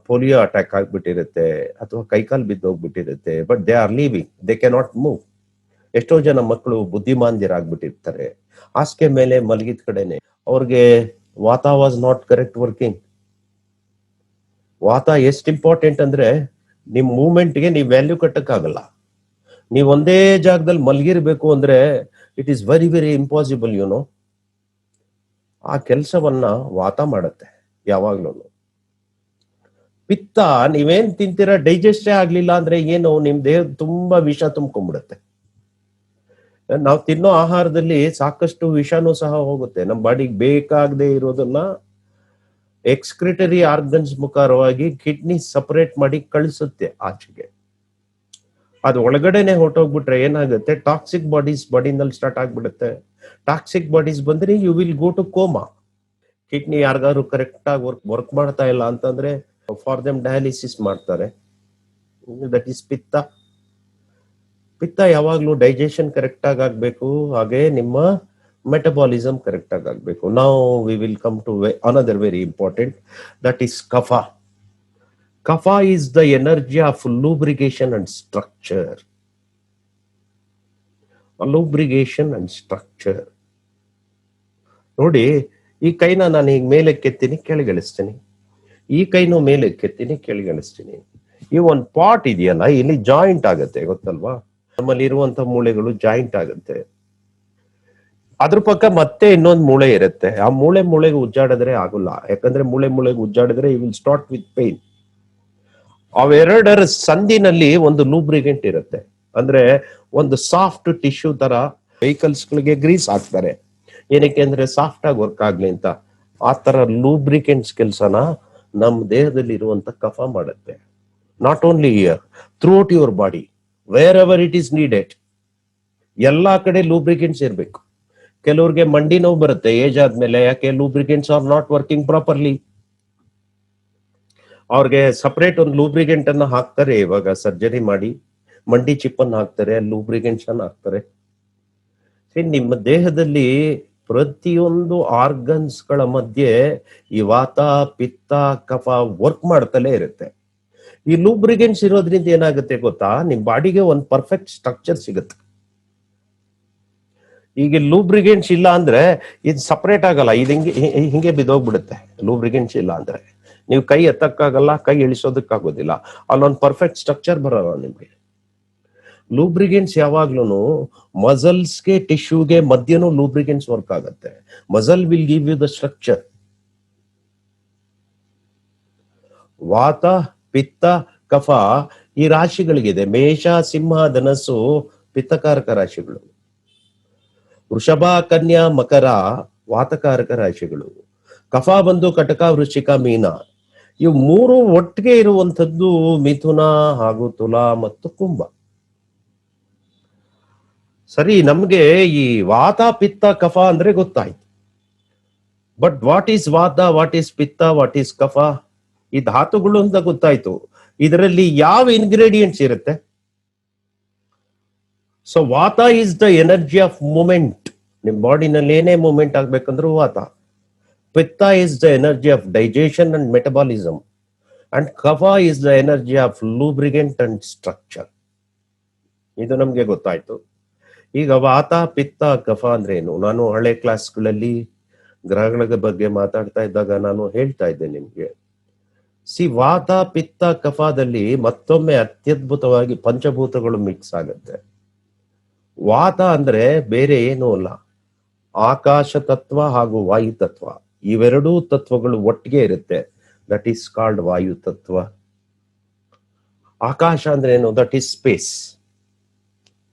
ಪೋಲಿಯೋ ಅಟ್ಯಾಕ್ ಆಗ್ಬಿಟ್ಟಿರುತ್ತೆ ಅಥವಾ ಕೈಕಾಲು ಬಿದ್ದೋಗ್ಬಿಟ್ಟಿರುತ್ತೆ, but they are living, they can not move. ಎಷ್ಟೋ ಜನ ಮಕ್ಕಳು ಬುದ್ಧಿಮಾಂದ್ಯರಾಗ್ಬಿಟ್ಟಿರ್ತಾರೆ ಹಾಸಿಗೆ ಮೇಲೆ ಮಲಗಿದ ಕಡೆನೆ. ಅವ್ರಿಗೆ ವಾತ ವಾಸ್ ನಾಟ್ ಕರೆಕ್ಟ್ ವರ್ಕಿಂಗ್. ವಾತ ಎಷ್ಟು ಇಂಪಾರ್ಟೆಂಟ್ ಅಂದ್ರೆ ನಿಮ್ ಮೂವ್ಮೆಂಟ್ಗೆ ನೀವು ವ್ಯಾಲ್ಯೂ ಕಟ್ಟಕ್ಕಾಗಲ್ಲ. ನೀವು ಒಂದೇ ಜಾಗದಲ್ಲಿ ಮಲಗಿರ್ಬೇಕು ಅಂದ್ರೆ it is very very impossible. YONO, ಆ ಕೆಲಸವನ್ನ ವಾತ ಮಾಡುತ್ತೆ ಯಾವಾಗ್ಲೂ. ಪಿತ್ತ ನೀವೇನ್ ತಿಂತೀರಾ ಡೈಜೆಸ್ಟೇ ಆಗ್ಲಿಲ್ಲ ಅಂದ್ರೆ ಏನು, ನಿಮ್ ದೇಹ ತುಂಬಾ ವಿಷ ತುಂಬ್ಕೊಂಡ್ಬಿಡುತ್ತೆ. ನಾವು ತಿನ್ನೋ ಆಹಾರದಲ್ಲಿ ಸಾಕಷ್ಟು ವಿಷನೂ ಸಹ ಹೋಗುತ್ತೆ. ನಮ್ಮ ಬಾಡಿಗೆ ಬೇಕಾಗದೆ ಇರೋದನ್ನ ಎಕ್ಸ್ಕ್ರಿಟರಿ ಆರ್ಗನ್ಸ್ ಮುಖಾರವಾಗಿ ಕಿಡ್ನಿ ಸಪರೇಟ್ ಮಾಡಿ ಕಳಿಸುತ್ತೆ ಆಚೆಗೆ. ಅದು ಒಳಗಡೆನೆ ಹೊರಟೋಗ್ಬಿಟ್ರೆ ಏನಾಗುತ್ತೆ, ಟಾಕ್ಸಿಕ್ ಬಾಡೀಸ್ ಬಾಡಿನಲ್ಲಿ ಸ್ಟಾರ್ಟ್ ಆಗ್ಬಿಡುತ್ತೆ. ಟಾಕ್ಸಿಕ್ ಬಾಡೀಸ್ ಬಂದ್ರೆ you will go to coma. Kidney ಯಾರಿಗಾದ್ರು ಕರೆಕ್ಟ್ ಆಗಿ ವರ್ಕ್ ಮಾಡ್ತಾ ಇಲ್ಲ ಅಂತಂದ್ರೆ ಫಾರ್ ದೆಮ್ ಡಯಾಲಿಸಿಸ್ ಮಾಡ್ತಾರೆ. That is pitta. ಪಿತ್ತ ಯಾವಾಗ್ಲೂ ಡೈಜೆಷನ್ ಕರೆಕ್ಟ್ ಆಗಿ ಆಗ್ಬೇಕು, ಹಾಗೆ ನಿಮ್ಮ ಮೆಟಬಾಲಿಸಮ್ ಕರೆಕ್ಟ್ ಆಗಿ ಆಗ್ಬೇಕು. ನಾವು we will come to another very important, that is kapha. Kapha is the energy of lubrication and structure. Lubrication and structure. ನೋಡಿ, ಈ ಕೈನ ನಾನು ಈಗ ಮೇಲೆ ಕೆತ್ತೀನಿ, ಕೆಳಗಿಳಿಸ್ತೀನಿ. ಈ ಕೈನು ಮೇಲೆ ಕೆತ್ತೀನಿ, ಕೆಳಗಿಳಿಸ್ತೀನಿ. ಈ ಒಂದು ಪಾಟ್ ಇದೆಯಲ್ಲ, ಇಲ್ಲಿ ಜಾಯಿಂಟ್ ಆಗುತ್ತೆ, ಗೊತ್ತಲ್ವಾ? ನಮ್ಮಲ್ಲಿ ಇರುವಂತ ಮೂಳೆಗಳು ಜಾಯಿಂಟ್ ಆಗುತ್ತೆ. ಅದ್ರ ಪಕ್ಕ ಮತ್ತೆ ಇನ್ನೊಂದು ಮೂಳೆ ಇರುತ್ತೆ. ಆ ಮೂಳೆಗೆ ಉಜ್ಜಾಡಿದ್ರೆ ಆಗುಲ್ಲ. ಯಾಕಂದ್ರೆ ಮೂಳೆಗೆ ಉಜ್ಜಾಡಿದ್ರೆ you will start with pain. ಅವೆರಡರ ಸಂಧಿನಲ್ಲಿ ಒಂದು ಲೂಬ್ರಿಗೆಂಟ್ ಇರುತ್ತೆ. ಅಂದ್ರೆ ಒಂದು ಸಾಫ್ಟ್ ಟಿಶ್ಯೂ ತರ. ವೆಹಿಕಲ್ಸ್ ಗಳಿಗೆ ಗ್ರೀಸ್ ಹಾಕ್ತಾರೆ, ಏನಕ್ಕೆ ಅಂದ್ರೆ ಸಾಫ್ಟ್ ಆಗಿ ವರ್ಕ್ ಆಗ್ಲಿ ಅಂತ. ಆ ತರ ಲೂಬ್ರಿಕೆಂಟ್ಸ್ ಕೆಲಸನ ನಮ್ಮ ದೇಹದಲ್ಲಿ ಇರುವಂತ ಕಫ ಮಾಡುತ್ತೆ. Not only here, throughout your body, wherever it is needed. ಎಲ್ಲಾ ಕಡೆ ಲೂಬ್ರಿಕೆಂಟ್ಸ್ ಇರ್ಬೇಕು. ಕೆಲವ್ರಿಗೆ ಮಂಡಿ ನೋವು ಬರುತ್ತೆ ಏಜ್ ಆದ್ಮೇಲೆ, ಯಾಕೆ? Lubricants are not working properly. ಅವ್ರಿಗೆ ಸಪರೇಟ್ ಒಂದು ಲೂಬ್ರಿಕೆಂಟ್ ಅನ್ನ ಹಾಕ್ತಾರೆ, ಇವಾಗ ಸರ್ಜರಿ ಮಾಡಿ ಮಂಡಿ ಚಿಪ್ ಅನ್ನು ಹಾಕ್ತಾರೆ, ಲೂಬ್ರಿಕೆಂಟ್ಸ್ ಅನ್ನ ಹಾಕ್ತಾರೆ. ನಿಮ್ಮ ದೇಹದಲ್ಲಿ ಪ್ರತಿಯೊಂದು ಆರ್ಗನ್ಸ್ ಗಳ ಮಧ್ಯೆ ಈ ವಾತ, ಪಿತ್ತ, ಕಫ ವರ್ಕ್ ಮಾಡ್ತಲೇ ಇರುತ್ತೆ. ಈ ಲೂಬ್ರಿಕೆಂಟ್ಸ್ ಇರೋದ್ರಿಂದ ಏನಾಗುತ್ತೆ ಗೊತ್ತಾ? ನಿಮ್ ಬಾಡಿಗೆ ಒಂದು ಪರ್ಫೆಕ್ಟ್ ಸ್ಟ್ರಕ್ಚರ್ ಸಿಗುತ್ತೆ. ಈಗ ಲೂಬ್ರಿಕೆಂಟ್ಸ್ ಇಲ್ಲ ಅಂದ್ರೆ ಇದು ಸಪರೇಟ್ ಆಗಲ್ಲ, ಇದು ಹಿಂಗೆ ಬಿದ್ದೋಗ್ಬಿಡುತ್ತೆ. ಲೂಬ್ರಿಕೆಂಟ್ಸ್ ಇಲ್ಲ ಅಂದ್ರೆ ನೀವು ಕೈ ಎತ್ತಕ್ಕಾಗಲ್ಲ, ಕೈ ಇಳಿಸೋದಕ್ಕಾಗೋದಿಲ್ಲ, ಅಲ್ಲೊಂದು ಪರ್ಫೆಕ್ಟ್ ಸ್ಟ್ರಕ್ಚರ್ ಬರಲ್ಲ ನಿಮ್ಗೆ. ಲೂಬ್ರಿಕೆಂಟ್ಸ್ ಯಾವಾಗ್ಲೂ ಮಸಲ್ಸ್ಗೆ, ಟಿಶ್ಯೂಗೆ ಮಧ್ಯನೂ ಲೂಬ್ರಿಕೆಂಟ್ಸ್ ವರ್ಕ್ ಆಗುತ್ತೆ. Muscle will give you the structure. Vata, ಪಿತ್ತ, ಕಫ ಈ ರಾಶಿಗಳಿಗಿದೆ. ಮೇಷ, ಸಿಂಹ, ಧನಸ್ಸು ಪಿತ್ತಕಾರಕ ರಾಶಿಗಳು. ವೃಷಭ, ಕನ್ಯಾ, ಮಕರ ವಾತಕಾರಕ ರಾಶಿಗಳು. ಕಫ ಬಂದು ಕಟಕ, ವೃಶ್ಚಿಕ, ಮೀನ. ಇವು ಮೂರು ಒಟ್ಟಿಗೆ ಇರುವಂತದ್ದು ಮಿಥುನ ಹಾಗೂ ತುಲಾ ಮತ್ತು ಕುಂಭ. ಸರಿ, ನಮ್ಗೆ ಈ ವಾತ, ಪಿತ್ತ, ಕಫ ಅಂದ್ರೆ ಗೊತ್ತಾಯ್ತು. ಬಟ್ ವಾಟ್ ಈಸ್ ವಾತ, ವಾಟ್ ಈಸ್ ಪಿತ್ತ, ವಾಟ್ ಈಸ್ ಕಫ? ಈ ಧಾತುಗಳು ಅಂತ ಗೊತ್ತಾಯ್ತು. ಇದರಲ್ಲಿ ಯಾವ ಇಂಗ್ರೀಡಿಯೆಂಟ್ಸ್ ಇರುತ್ತೆ? ಸೊ ವಾತ is the energy of movement. ನಿಮ್ ಬಾಡಿನಲ್ಲಿ ಏನೇ ಮೂವ್ಮೆಂಟ್ ಆಗ್ಬೇಕಂದ್ರೂ ವಾತ. ಪಿತ್ತ is the energy of digestion and metabolism. And ಕಫ is the energy of lubricant and structure. ಇದು ನಮ್ಗೆ ಗೊತ್ತಾಯ್ತು. ಈಗ ವಾತ, ಪಿತ್ತ, ಕಫ ಅಂದ್ರೆ ಏನು? ನಾನು ಹಳೆ ಕ್ಲಾಸ್ಗಳಲ್ಲಿ ಗ್ರಹಗಳ ಬಗ್ಗೆ ಮಾತಾಡ್ತಾ ಇದ್ದಾಗ ನಾನು ಹೇಳ್ತಾ ಇದ್ದೆ ನಿಮ್ಗೆ. ವಾತ, ಪಿತ್ತ, ಕಫದಲ್ಲಿ ಮತ್ತೊಮ್ಮೆ ಅತ್ಯದ್ಭುತವಾಗಿ ಪಂಚಭೂತಗಳು ಮಿಕ್ಸ್ ಆಗುತ್ತೆ. ವಾತ ಅಂದ್ರೆ ಬೇರೆ ಏನೂ ಅಲ್ಲ, ಆಕಾಶ ತತ್ವ ಹಾಗೂ ವಾಯು ತತ್ವ. ಇವೆರಡೂ ತತ್ವಗಳು ಒಟ್ಟಿಗೆ ಇರುತ್ತೆ. ದಟ್ ಈಸ್ ಕಾಲ್ಡ್ ವಾಯು ತತ್ವ. ಆಕಾಶ ಅಂದ್ರೆ ಏನು? That is space.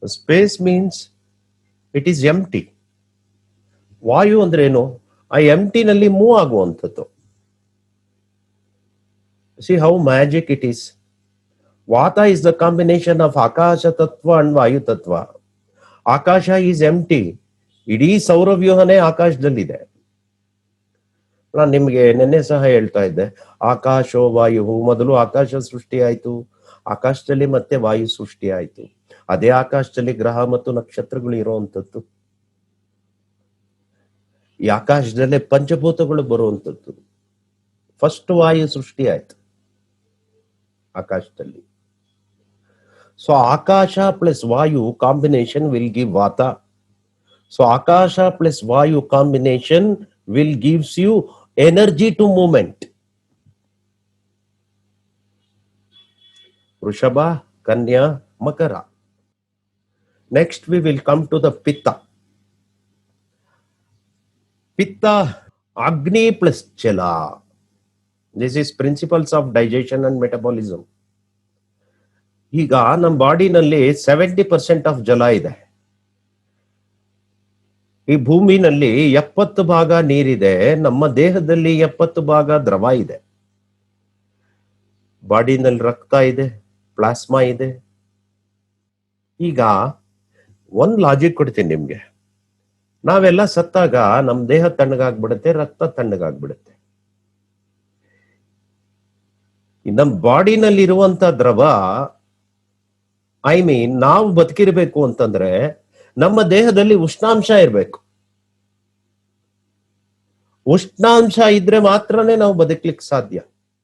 Space means it is empty. ವಾಯು ಅಂದ್ರೆ ಏನು? ಆ ಎಂಟಿನಲ್ಲಿ ಮೂವ್ ಆಗುವಂಥದ್ದು. See how magic it is. Vata is the combination of Akasha Tattva and Vayu Tattva. Akasha is empty. ಇಡೀ ಸೌರವ್ಯೂಹನೇ ಆಕಾಶದಲ್ಲಿದೆ. ನಾನು ನಿಮ್ಗೆ ನೆನ್ನೆ ಸಹ ಹೇಳ್ತಾ ಇದ್ದೆ, ಆಕಾಶೋ ವಾಯು. ಮೊದಲು ಆಕಾಶ ಸೃಷ್ಟಿ ಆಯ್ತು, ಆಕಾಶದಲ್ಲಿ ಮತ್ತೆ ವಾಯು ಸೃಷ್ಟಿ ಆಯ್ತು. ಅದೇ ಆಕಾಶದಲ್ಲಿ ಗ್ರಹ ಮತ್ತು ನಕ್ಷತ್ರಗಳು ಇರುವಂತದ್ದು. ಈ ಆಕಾಶದಲ್ಲೇ ಪಂಚಭೂತಗಳು ಬರುವಂತದ್ದು. ಫಸ್ಟ್ ವಾಯು ಸೃಷ್ಟಿ ಆಯ್ತು ಆಕಾಶದಲ್ಲಿ. ಸೊ ಆಕಾಶ ಪ್ಲಸ್ ವಾಯು ಕಾಂಬಿನೇಷನ್ ವಿಲ್ ಗಿವ್ ವಾತ. ಸೊ ಆಕಾಶ ಪ್ಲಸ್ ವಾಯು combination will gives you energy to movement. ವೃಷಭ, ಕನ್ಯಾ, ಮಕರ. Next we will come to the ಪಿತ್ತ. ಪಿತ್ತ ಅಗ್ನಿ ಪ್ಲಸ್ ಜಲ. This is principles of digestion and metabolism. ಈಗ ನಮ್ಮ ಬಾಡಿನಲ್ಲಿ 70% ಆಫ್ ಜಲ ಇದೆ. ಈ ಭೂಮಿನಲ್ಲಿ 70 ಭಾಗ ನೀರಿದೆ. ನಮ್ಮ ದೇಹದಲ್ಲಿ 70 ಭಾಗ ದ್ರವ ಇದೆ. ಬಾಡಿನಲ್ಲಿ ರಕ್ತ ಇದೆ, ಪ್ಲಾಸ್ಮಾ ಇದೆ. ಈಗ ಒಂದ್ ಲಾಜಿಕ್ ಕೊಡ್ತೀನಿ ನಿಮ್ಗೆ. ನಾವೆಲ್ಲ ಸತ್ತಾಗ ನಮ್ ದೇಹ ತಣ್ಣಗಾಗ್ಬಿಡುತ್ತೆ, ರಕ್ತ ತಣ್ಣಗಾಗ್ಬಿಡುತ್ತೆ. ನಮ್ಮ ಬಾಡಿನಲ್ಲಿ ಇರುವಂತ ದ್ರವ, ನಾವು ಬದುಕಿರ್ಬೇಕು ಅಂತಂದ್ರೆ ನಮ್ಮ ದೇಹದಲ್ಲಿ ಉಷ್ಣಾಂಶ ಇರಬೇಕು. ಉಷ್ಣಾಂಶ ಇದ್ರೆ ಮಾತ್ರನೇ ನಾವು ಬದುಕಲಿಕ್ಕೆ ಸಾಧ್ಯ.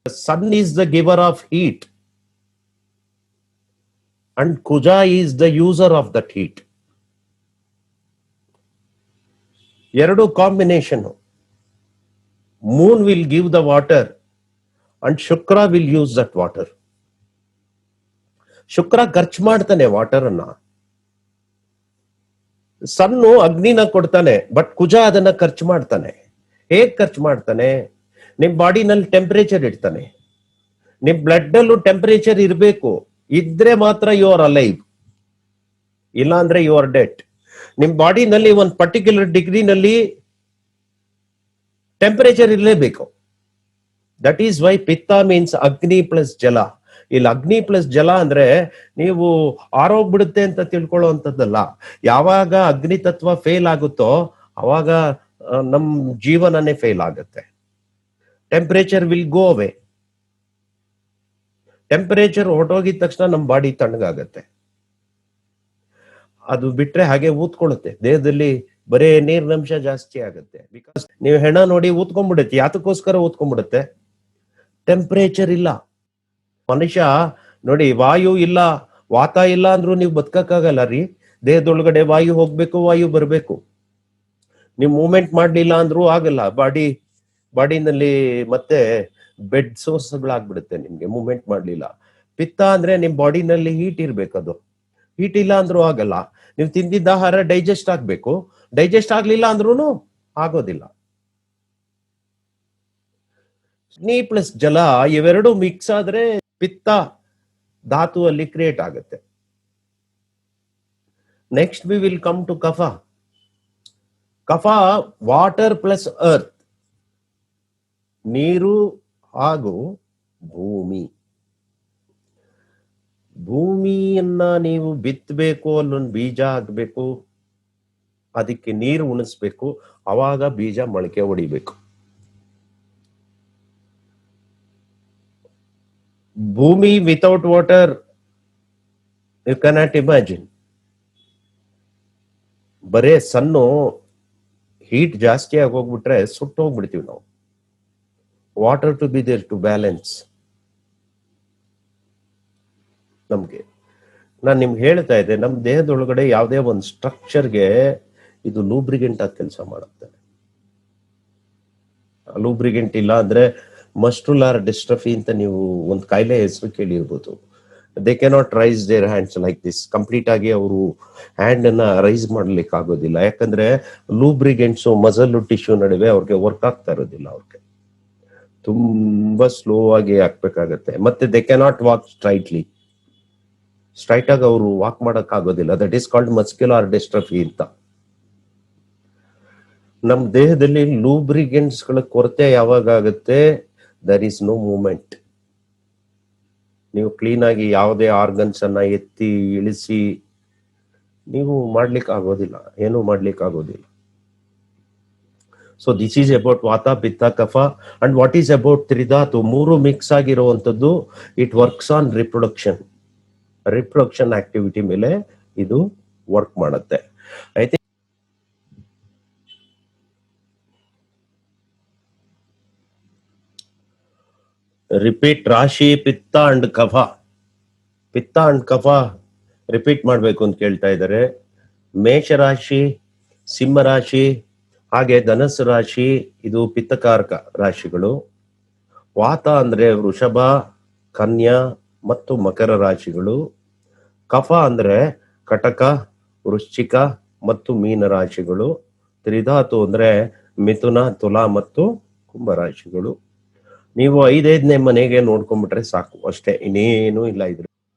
Sun is the giver of heat and ಕುಜ is the user of that heat. ಎರಡು combination. Moon will give the water and ಶುಕ್ರ ವಿಲ್ ಯೂಸ್ ದಟ್ ವಾಟರ್. ಶುಕ್ರ ಖರ್ಚು ಮಾಡ್ತಾನೆ ವಾಟರ್ ಅನ್ನ. ಸನ್ನು ಅಗ್ನಿನ ಕೊಡ್ತಾನೆ, ಬಟ್ ಕುಜ ಅದನ್ನ ಖರ್ಚು ಮಾಡ್ತಾನೆ. ಹೇಗ್ ಖರ್ಚು ಮಾಡ್ತಾನೆ? ನಿಮ್ ಬಾಡಿನಲ್ಲಿ ಟೆಂಪರೇಚರ್ ಇಡ್ತಾನೆ. ನಿಮ್ ಬ್ಲಡ್ ಅಲ್ಲೂ ಟೆಂಪರೇಚರ್ ಇರಬೇಕು. ಇದ್ರೆ ಮಾತ್ರ ಯು ಆರ್ ಅಲೈವ್, ಇಲ್ಲ ಅಂದ್ರೆ ಯು ಆರ್ ಡೆಡ್. ನಿಮ್ ಬಾಡಿನಲ್ಲಿ ಒಂದು ಪರ್ಟಿಕ್ಯುಲರ್ ಡಿಗ್ರಿನಲ್ಲಿ ಟೆಂಪರೇಚರ್ ಇರಲೇಬೇಕು. ದಟ್ ಈಸ್ ವೈ ಪಿತ್ತ ಮೀನ್ಸ್ ಅಗ್ನಿ ಪ್ಲಸ್ ಜಲ. ಇಲ್ಲಿ ಅಗ್ನಿ ಪ್ಲಸ್ ಜಲ ಅಂದ್ರೆ ನೀವು ಆರೋಗ್ಬಿಡುತ್ತೆ ಅಂತ ತಿಳ್ಕೊಳ್ಳುವಂಥದ್ದಲ್ಲ. ಯಾವಾಗ ಅಗ್ನಿ ತತ್ವ ಫೇಲ್ ಆಗುತ್ತೋ ಅವಾಗ ನಮ್ ಜೀವನನೇ ಫೇಲ್ ಆಗುತ್ತೆ. Temperature will go away. Temperature ಹೊರಟೋಗಿದ ತಕ್ಷಣ ನಮ್ಮ ಬಾಡಿ ತಣ್ಣಗಾಗತ್ತೆ. ಅದು ಬಿಟ್ರೆ ಹಾಗೆ ಊದ್ಕೊಳ್ಳುತ್ತೆ ದೇಹದಲ್ಲಿ, ಬರೇ ನೀರಿನಂಶ ಜಾಸ್ತಿ ಆಗುತ್ತೆ. ಬಿಕಾಸ್ ನೀವು ಹೆಣ ನೋಡಿ ಊದ್ಕೊಂಡ್ಬಿಡುತ್ತೆ. ಯಾತಕ್ಕೋಸ್ಕರ ಊದ್ಕೊಂಡ್ಬಿಡುತ್ತೆ? ಟೆಂಪರೇಚರ್ ಇಲ್ಲ. ಮನುಷ್ಯ ನೋಡಿ, ವಾಯು ಇಲ್ಲ, ವಾತ ಇಲ್ಲ ಅಂದ್ರೂ ನೀವು ಬದುಕಕ್ಕಾಗಲ್ಲ ರೀ. ದೇಹದೊಳಗಡೆ ವಾಯು ಹೋಗ್ಬೇಕು, ವಾಯು ಬರ್ಬೇಕು. ನೀವು ಮೂವ್ಮೆಂಟ್ ಮಾಡ್ಲಿಲ್ಲ ಅಂದ್ರೂ ಆಗಲ್ಲ. ಬಾಡಿನಲ್ಲಿ ಮತ್ತೆ ಬೆಡ್ ಸೋರ್ಸ್ಗಳಾಗ್ಬಿಡುತ್ತೆ ನಿಮ್ಗೆ ಮೂವ್ಮೆಂಟ್ ಮಾಡ್ಲಿಲ್ಲ. ಪಿತ್ತ ಅಂದ್ರೆ ನಿಮ್ ಬಾಡಿನಲ್ಲಿ ಹೀಟ್ ಇರ್ಬೇಕದು. ಹೀಟ್ ಇಲ್ಲ ಅಂದ್ರೂ ಆಗಲ್ಲ. ನೀವು ತಿಂದಿದ್ದ ಆಹಾರ ಡೈಜೆಸ್ಟ್ ಆಗ್ಬೇಕು. ಡೈಜೆಸ್ಟ್ ಆಗ್ಲಿಲ್ಲ ಅಂದ್ರೂ ಆಗೋದಿಲ್ಲ. ಅಗ್ನಿ ಪ್ಲಸ್ ಜಲ ಇವೆರಡು ಮಿಕ್ಸ್ ಆದ್ರೆ ಪಿತ್ತ ಧಾತು ಅಲ್ಲಿ ಕ್ರಿಯೇಟ್ ಆಗುತ್ತೆ. Next we will come to kapha. Kapha water plus earth, ನೀರು ಹಾಗೂ ಭೂಮಿ. ಭೂಮಿಯನ್ನ ನೀವು ಬಿತ್ತಬೇಕು, ಅಲ್ಲೊಂದು ಬೀಜ ಹಾಕ್ಬೇಕು, ಅದಕ್ಕೆ ನೀರು ಉಣಿಸ್ಬೇಕು, ಅವಾಗ ಬೀಜ ಮೊಳಕೆ ಹೊಡಿಬೇಕು. ಭೂಮಿ without water you cannot imagine. ಬರೇ ಸನ್ನು ಹೀಟ್ ಜಾಸ್ತಿ ಆಗಿ ಹೋಗ್ಬಿಟ್ರೆ ಸುಟ್ಟು ಹೋಗ್ಬಿಡ್ತೀವಿ ನಾವು. Water to be there to balance ನಮ್ಗೆ. ನಾನು ನಿಮ್ಗೆ ಹೇಳ್ತಾ ಇದ್ದೆ, ನಮ್ಮ ದೇಹದೊಳಗಡೆ ಯಾವುದೇ ಒಂದು ಸ್ಟ್ರಕ್ಚರ್ಗೆ ಇದು ಲೂಬ್ರಿಗೆಂಟ್ ಆಗಿ ಕೆಲಸ ಮಾಡುತ್ತೆ. ಲೂಬ್ರಿಗೆಂಟ್ ಇಲ್ಲ ಅಂದ್ರೆ ಮಸ್ಕ್ಯುಲರ್ ಡಿಸ್ಟ್ರಫಿ ಅಂತ ನೀವು ಒಂದು ಕಾಯಿಲೆ ಹೆಸರು ಕೇಳಿರ್ಬೋದು. They cannot raise their hands like this. Complete ಆಗಿ ಅವರು ಹ್ಯಾಂಡ್ ಅನ್ನ ರೈಸ್ ಮಾಡ್ಲಿಕ್ಕೆ ಆಗೋದಿಲ್ಲ. ಯಾಕಂದ್ರೆ ಲೂಬ್ರಿಗೆಂಟ್ಸ್ ಮಸಲ್ ಟಿಶ್ಯೂ ನಡುವೆ ಅವ್ರಿಗೆ ವರ್ಕ್ ಆಗ್ತಾ ಇರೋದಿಲ್ಲ. ಅವ್ರಿಗೆ ತುಂಬಾ ಸ್ಲೋ ಆಗಿ ಹಾಕ್ಬೇಕಾಗತ್ತೆ. ಮತ್ತೆ ದೇ ಕೆನಾಟ್ ವಾಕ್ ಸ್ಟ್ರೈಟ್ ಆಗಿ ಅವರು ವಾಕ್ ಮಾಡಕ್ ಆಗೋದಿಲ್ಲ. That is called muscular dystrophy ಅಂತ. ನಮ್ಮ ದೇಹದಲ್ಲಿ ಲೂಬ್ರಿಗೆಂಟ್ಸ್ ಗಳ ಕೊರತೆ ಯಾವಾಗ ಆಗುತ್ತೆ? There is no movement. ನೀವು ಕ್ಲೀನ್ ಆಗಿ ಯಾವುದೇ ಆರ್ಗನ್ಸ್ ಅನ್ನ ಎತ್ತಿ ಇಳಿಸಿ ನೀವು ಮಾಡ್ಲಿಕ್ಕೆ ಆಗೋದಿಲ್ಲ, ಏನು ಮಾಡ್ಲಿಕ್ಕೆ ಆಗೋದಿಲ್ಲ. ಸೊ ದಿಸ್ ಈಸ್ ಅಬೌಟ್ ವಾತ, ಪಿತ್ತ, ಕಫ. ಅಂಡ್ ವಾಟ್ ಈಸ್ ಅಬೌಟ್ ತ್ರಿಧಾತು? ಮೂರು ಮಿಕ್ಸ್ ಆಗಿರುವಂತದ್ದು. It works on reproduction activity ಮೇಲೆ ಇದು ವರ್ಕ್ ಮಾಡುತ್ತೆ. ಐ ಥಿಂಕ್ ರಿಪೀಟ್ ರಾಶಿ, ಪಿತ್ತ ಅಂಡ್ ಕಫ. ಪಿತ್ತ ಅಂಡ್ ಕಫ ರಿಪೀಟ್ ಮಾಡ್ಬೇಕು ಅಂತ ಕೇಳ್ತಾ ಇದ್ದಾರೆ. ಮೇಷರಾಶಿ, ಸಿಂಹರಾಶಿ ಹಾಗೆ ಧನಸ್ಸು ರಾಶಿ, ಇದು ಪಿತ್ತಕಾರಕ ರಾಶಿಗಳು. ವಾತ ಅಂದ್ರೆ ವೃಷಭ, ಕನ್ಯಾ ಮತ್ತು ಮಕರ ರಾಶಿಗಳು. ಕಫ ಅಂದ್ರೆ ಕಟಕ, ವೃಶ್ಚಿಕ ಮತ್ತು ಮೀನ ರಾಶಿಗಳು. ತ್ರಿಧಾತು ಅಂದ್ರೆ ಮಿಥುನ, ತುಲಾ ಮತ್ತು ಕುಂಭ ರಾಶಿಗಳು. ನೀವು 5-5ನೇ ಮನೆಗೆ ನೋಡ್ಕೊಂಡ್ಬಿಟ್ರೆ ಸಾಕು, ಅಷ್ಟೇ, ಇನ್ನೇನು ಇಲ್ಲ ಇದ್ರೆ.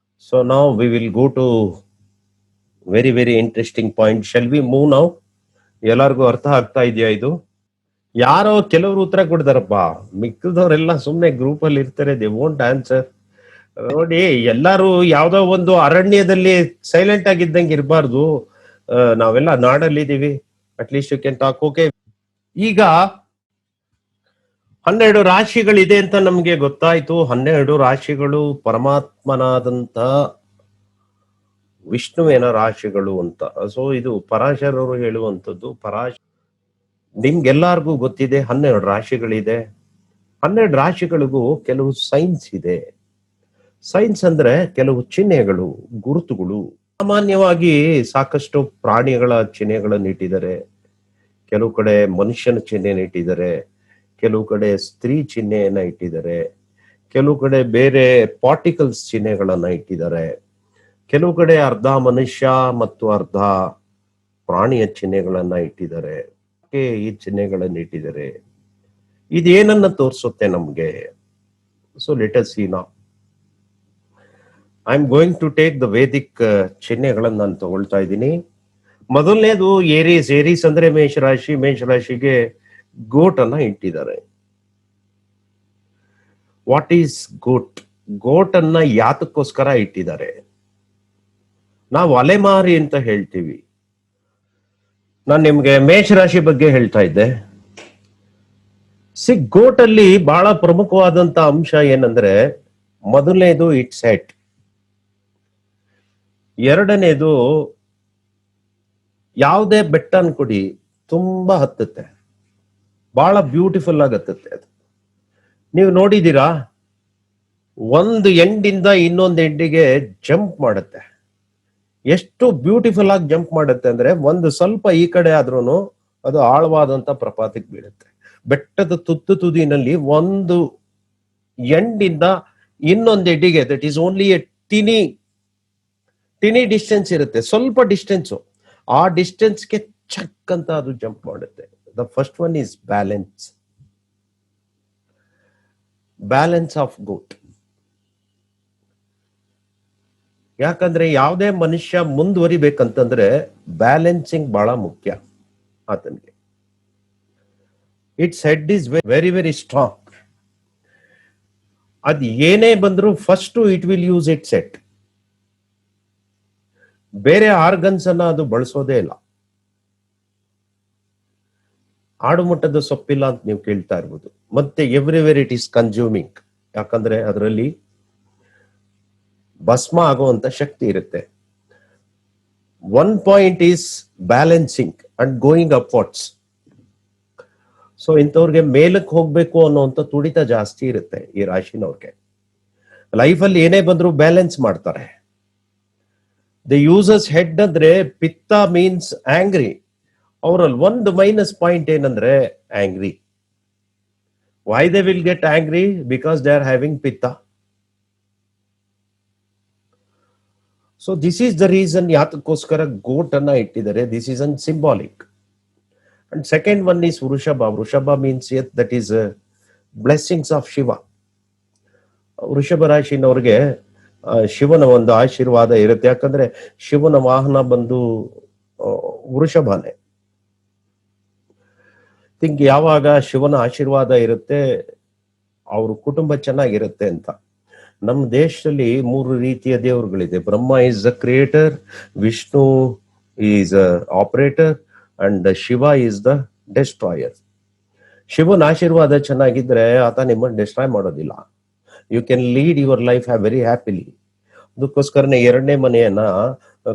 So now we will go to very very interesting point. Shall we move now? ಎಲ್ಲರಿಗೂ ಅರ್ಥ ಆಗ್ತಾ ಇದೆಯಾ ಇದು? ಯಾರೋ ಕೆಲವರು ಉತ್ತರ ಕೊಡ್ತಾರಪ್ಪ, ಮಿಕ್ಕದವರೆಲ್ಲ ಸುಮ್ನೆ ಗ್ರೂಪ್ ಅಲ್ಲಿ ಇರ್ತಾರೆ, ದೇ ವೋಂಟ್ ಆನ್ಸರ್. ನೋಡಿ, ಎಲ್ಲಾರು ಯಾವ್ದೋ ಒಂದು ಅರಣ್ಯದಲ್ಲಿ ಸೈಲೆಂಟ್ ಆಗಿದ್ದಂಗೆ ಇರಬಾರ್ದು. ನಾವೆಲ್ಲ ನಾಡಲ್ಲಿ ಇದೀವಿ, at least you can talk. Okay, ಈಗ 12 ರಾಶಿಗಳಿದೆ ಅಂತ ನಮ್ಗೆ ಗೊತ್ತಾಯ್ತು. 12 ರಾಶಿಗಳು ಪರಮಾತ್ಮನಾದಂತ ವಿಷ್ಣುವಿನ ರಾಶಿಗಳು ಅಂತ. ಸೊ ಇದು ಪರಾಶರರು ಹೇಳುವಂಥದ್ದು. ನಿಮ್ಗೆಲ್ಲಾರ್ಗೂ ಗೊತ್ತಿದೆ 12 ರಾಶಿಗಳಿದೆ. 12 ರಾಶಿಗಳಿಗೂ ಕೆಲವು ಸೈನ್ಸ್ ಇದೆ. ಸೈನ್ಸ್ ಅಂದ್ರೆ ಕೆಲವು ಚಿಹ್ನೆಗಳು, ಗುರುತುಗಳು. ಸಾಮಾನ್ಯವಾಗಿ ಸಾಕಷ್ಟು ಪ್ರಾಣಿಗಳ ಚಿಹ್ನೆಗಳನ್ನು ಇಟ್ಟಿದ್ದಾರೆ, ಕೆಲವು ಕಡೆ ಮನುಷ್ಯನ ಚಿಹ್ನೆನ ಇಟ್ಟಿದ್ದಾರೆ, ಕೆಲವು ಕಡೆ ಸ್ತ್ರೀ ಚಿಹ್ನೆಯನ್ನ ಇಟ್ಟಿದ್ದಾರೆ, ಕೆಲವು ಕಡೆ ಬೇರೆ ಪಾರ್ಟಿಕಲ್ಸ್ ಚಿಹ್ನೆಗಳನ್ನ ಇಟ್ಟಿದ್ದಾರೆ, ಕೆಲವು ಕಡೆ ಅರ್ಧ ಮನುಷ್ಯ ಮತ್ತು ಅರ್ಧ ಪ್ರಾಣಿಯ ಚಿಹ್ನೆಗಳನ್ನ ಇಟ್ಟಿದ್ದಾರೆ. ಈ ಚಿಹ್ನೆಗಳನ್ನ ಇಟ್ಟಿದ್ದಾರೆ, ಇದೇನನ್ನ ತೋರಿಸುತ್ತೆ ನಮ್ಗೆ? So let us see now. I am going to take the Vedic ಚಿಹ್ನೆಗಳನ್ನ ನಾನು ತಗೊಳ್ತಾ ಇದ್ದೀನಿ. ಮೊದಲನೇದು ಏರೀಸ್ ಅಂದ್ರೆ ಮೇಷರಾಶಿ. ಮೇಷರಾಶಿಗೆ ಗೋಟ್ ಅನ್ನ ಇಟ್ಟಿದ್ದಾರೆ. ವಾಟ್ ಈಸ್ ಗೋಟ್? ಗೋಟ್ ಅನ್ನ ಯಾತಕ್ಕೋಸ್ಕರ ಇಟ್ಟಿದ್ದಾರೆ? ನಾವು ಅಲೆಮಾರಿ ಅಂತ ಹೇಳ್ತೀವಿ. ನಾನು ನಿಮ್ಗೆ ಮೇಷರಾಶಿ ಬಗ್ಗೆ ಹೇಳ್ತಾ ಇದ್ದೆ. ಗೋಟ್ ಅಲ್ಲಿ ಬಹಳ ಪ್ರಮುಖವಾದಂತ ಅಂಶ ಏನಂದ್ರೆ, ಮೊದಲನೇದು ಇಟ್ಸ್ ಹೆಡ್, ಎರಡನೇದು ಯಾವುದೇ ಬೆಟ್ಟನ್ ಕೊಡಿ ತುಂಬಾ ಹತ್ತುತ್ತೆ, ಬಹಳ ಬ್ಯೂಟಿಫುಲ್ ಆಗಿ ಹತ್ತುತ್ತೆ. ಅದು ನೀವು ನೋಡಿದೀರಾ, ಒಂದು ಎಂಡಿಂದ ಇನ್ನೊಂದು ಎಂಡಿಗೆ ಜಂಪ್ ಮಾಡುತ್ತೆ. ಎಷ್ಟು ಬ್ಯೂಟಿಫುಲ್ ಆಗಿ ಜಂಪ್ ಮಾಡುತ್ತೆ ಅಂದ್ರೆ, ಒಂದು ಸ್ವಲ್ಪ ಈ ಕಡೆ ಆದ್ರೂ ಅದು ಆಳವಾದಂತ ಪ್ರಪಾತಕ್ಕೆ ಬೀಳುತ್ತೆ. ಬೆಟ್ಟದ ತುದಿನಲ್ಲಿ ಒಂದು ಎಂಡಿಂದ ಇನ್ನೊಂದು ಎಡ್ಡಿಗೆ, that is only a tiny distance ಇರುತ್ತೆ, ಸ್ವಲ್ಪ ಡಿಸ್ಟೆನ್ಸ್. ಆ ಡಿಸ್ಟೆನ್ಸ್ಗೆ ಚಕ್ ಅಂತ ಅದು ಜಂಪ್ ಮಾಡುತ್ತೆ. The first one is balance of goat. ಯಾಕಂದ್ರೆ ಯಾವುದೇ ಮನುಷ್ಯ ಮುಂದುವರಿಬೇಕಂತಂದ್ರೆ ಬ್ಯಾಲೆನ್ಸಿಂಗ್ ಬಹಳ ಮುಖ್ಯ ಆತನಿಗೆ. Its head is very very strong. ಅದ್ ಏನೇ ಬಂದ್ರು first it will use its head. ಬೇರೆ ಆರ್ಗನ್ಸ್ ಅನ್ನ ಅದು ಬಳಸೋದೇ ಇಲ್ಲ. ಆಡುಮುಟ್ಟದ ಸೊಪ್ಪಿಲ್ಲ ಅಂತ ನೀವು ಕೇಳ್ತಾ ಇರ್ಬೋದು. ಮತ್ತೆ ಎವ್ರಿವೇರ್ ಇಟ್ ಈಸ್ ಕನ್ಸ್ಯೂಮಿಂಗ್, ಯಾಕಂದ್ರೆ ಅದರಲ್ಲಿ ಭಸ್ಮ ಆಗುವಂತ ಶಕ್ತಿ ಇರುತ್ತೆ. One point is balancing and going upwards. So ಇಂಥವ್ರಿಗೆ ಮೇಲಕ್ಕೆ ಹೋಗ್ಬೇಕು ಅನ್ನೋಂಥ ತುಡಿತ ಜಾಸ್ತಿ ಇರುತ್ತೆ ಈ ರಾಶಿನವ್ರಿಗೆ. ಲೈಫಲ್ಲಿ ಏನೇ ಬಂದ್ರು ಬ್ಯಾಲೆನ್ಸ್ ಮಾಡ್ತಾರೆ. ದ ಯೂಸಸ್ ಹೆಡ್ ಅಂದ್ರೆ ಪಿತ್ತ ಮೀನ್ಸ್ ಆಂಗ್ರಿ. ಅವರಲ್ಲಿ ಒಂದು ಮೈನಸ್ ಪಾಯಿಂಟ್ ಏನಂದ್ರೆ angry. Why they will get angry? Because they are having pitta. So this is the reason ಯಾತಕ್ಕೋಸ್ಕರ ಗೋಟ್ ಅನ್ನ ಇಟ್ಟಿದ್ದಾರೆ. This is an symbolic. And second one is Vrishabha. Vrishabha means that is blessings of Shiva. Vrishabha ರಾಶಿನವ್ರಿಗೆ ಶಿವನ ಒಂದು ಆಶೀರ್ವಾದ ಇರುತ್ತೆ. ಯಾಕಂದ್ರೆ ಶಿವನ ವಾಹನ ಬಂದು ವೃಷಭನೇ. ಥಿಂಕ್ ಯಾವಾಗ ಶಿವನ ಆಶೀರ್ವಾದ ಇರುತ್ತೆ ಅವ್ರ ಕುಟುಂಬ ಚೆನ್ನಾಗಿರುತ್ತೆ ಅಂತ. ನಮ್ಮ ದೇಶದಲ್ಲಿ 3 ರೀತಿಯ ದೇವರುಗಳಿದೆ. Brahma is the creator, Vishnu is operator and Shiva is the destroyer. ಶಿವನ ಆಶೀರ್ವಾದ ಚೆನ್ನಾಗಿದ್ರೆ ಆತ ನಿಮ್ಮನ್ನು ಡೆಸ್ಟ್ರಾಯ್ ಮಾಡೋದಿಲ್ಲ. You can lead your life very happily. ಅದಕ್ಕೋಸ್ಕರನೇ 2ನೇ ಮನೆಯನ್ನ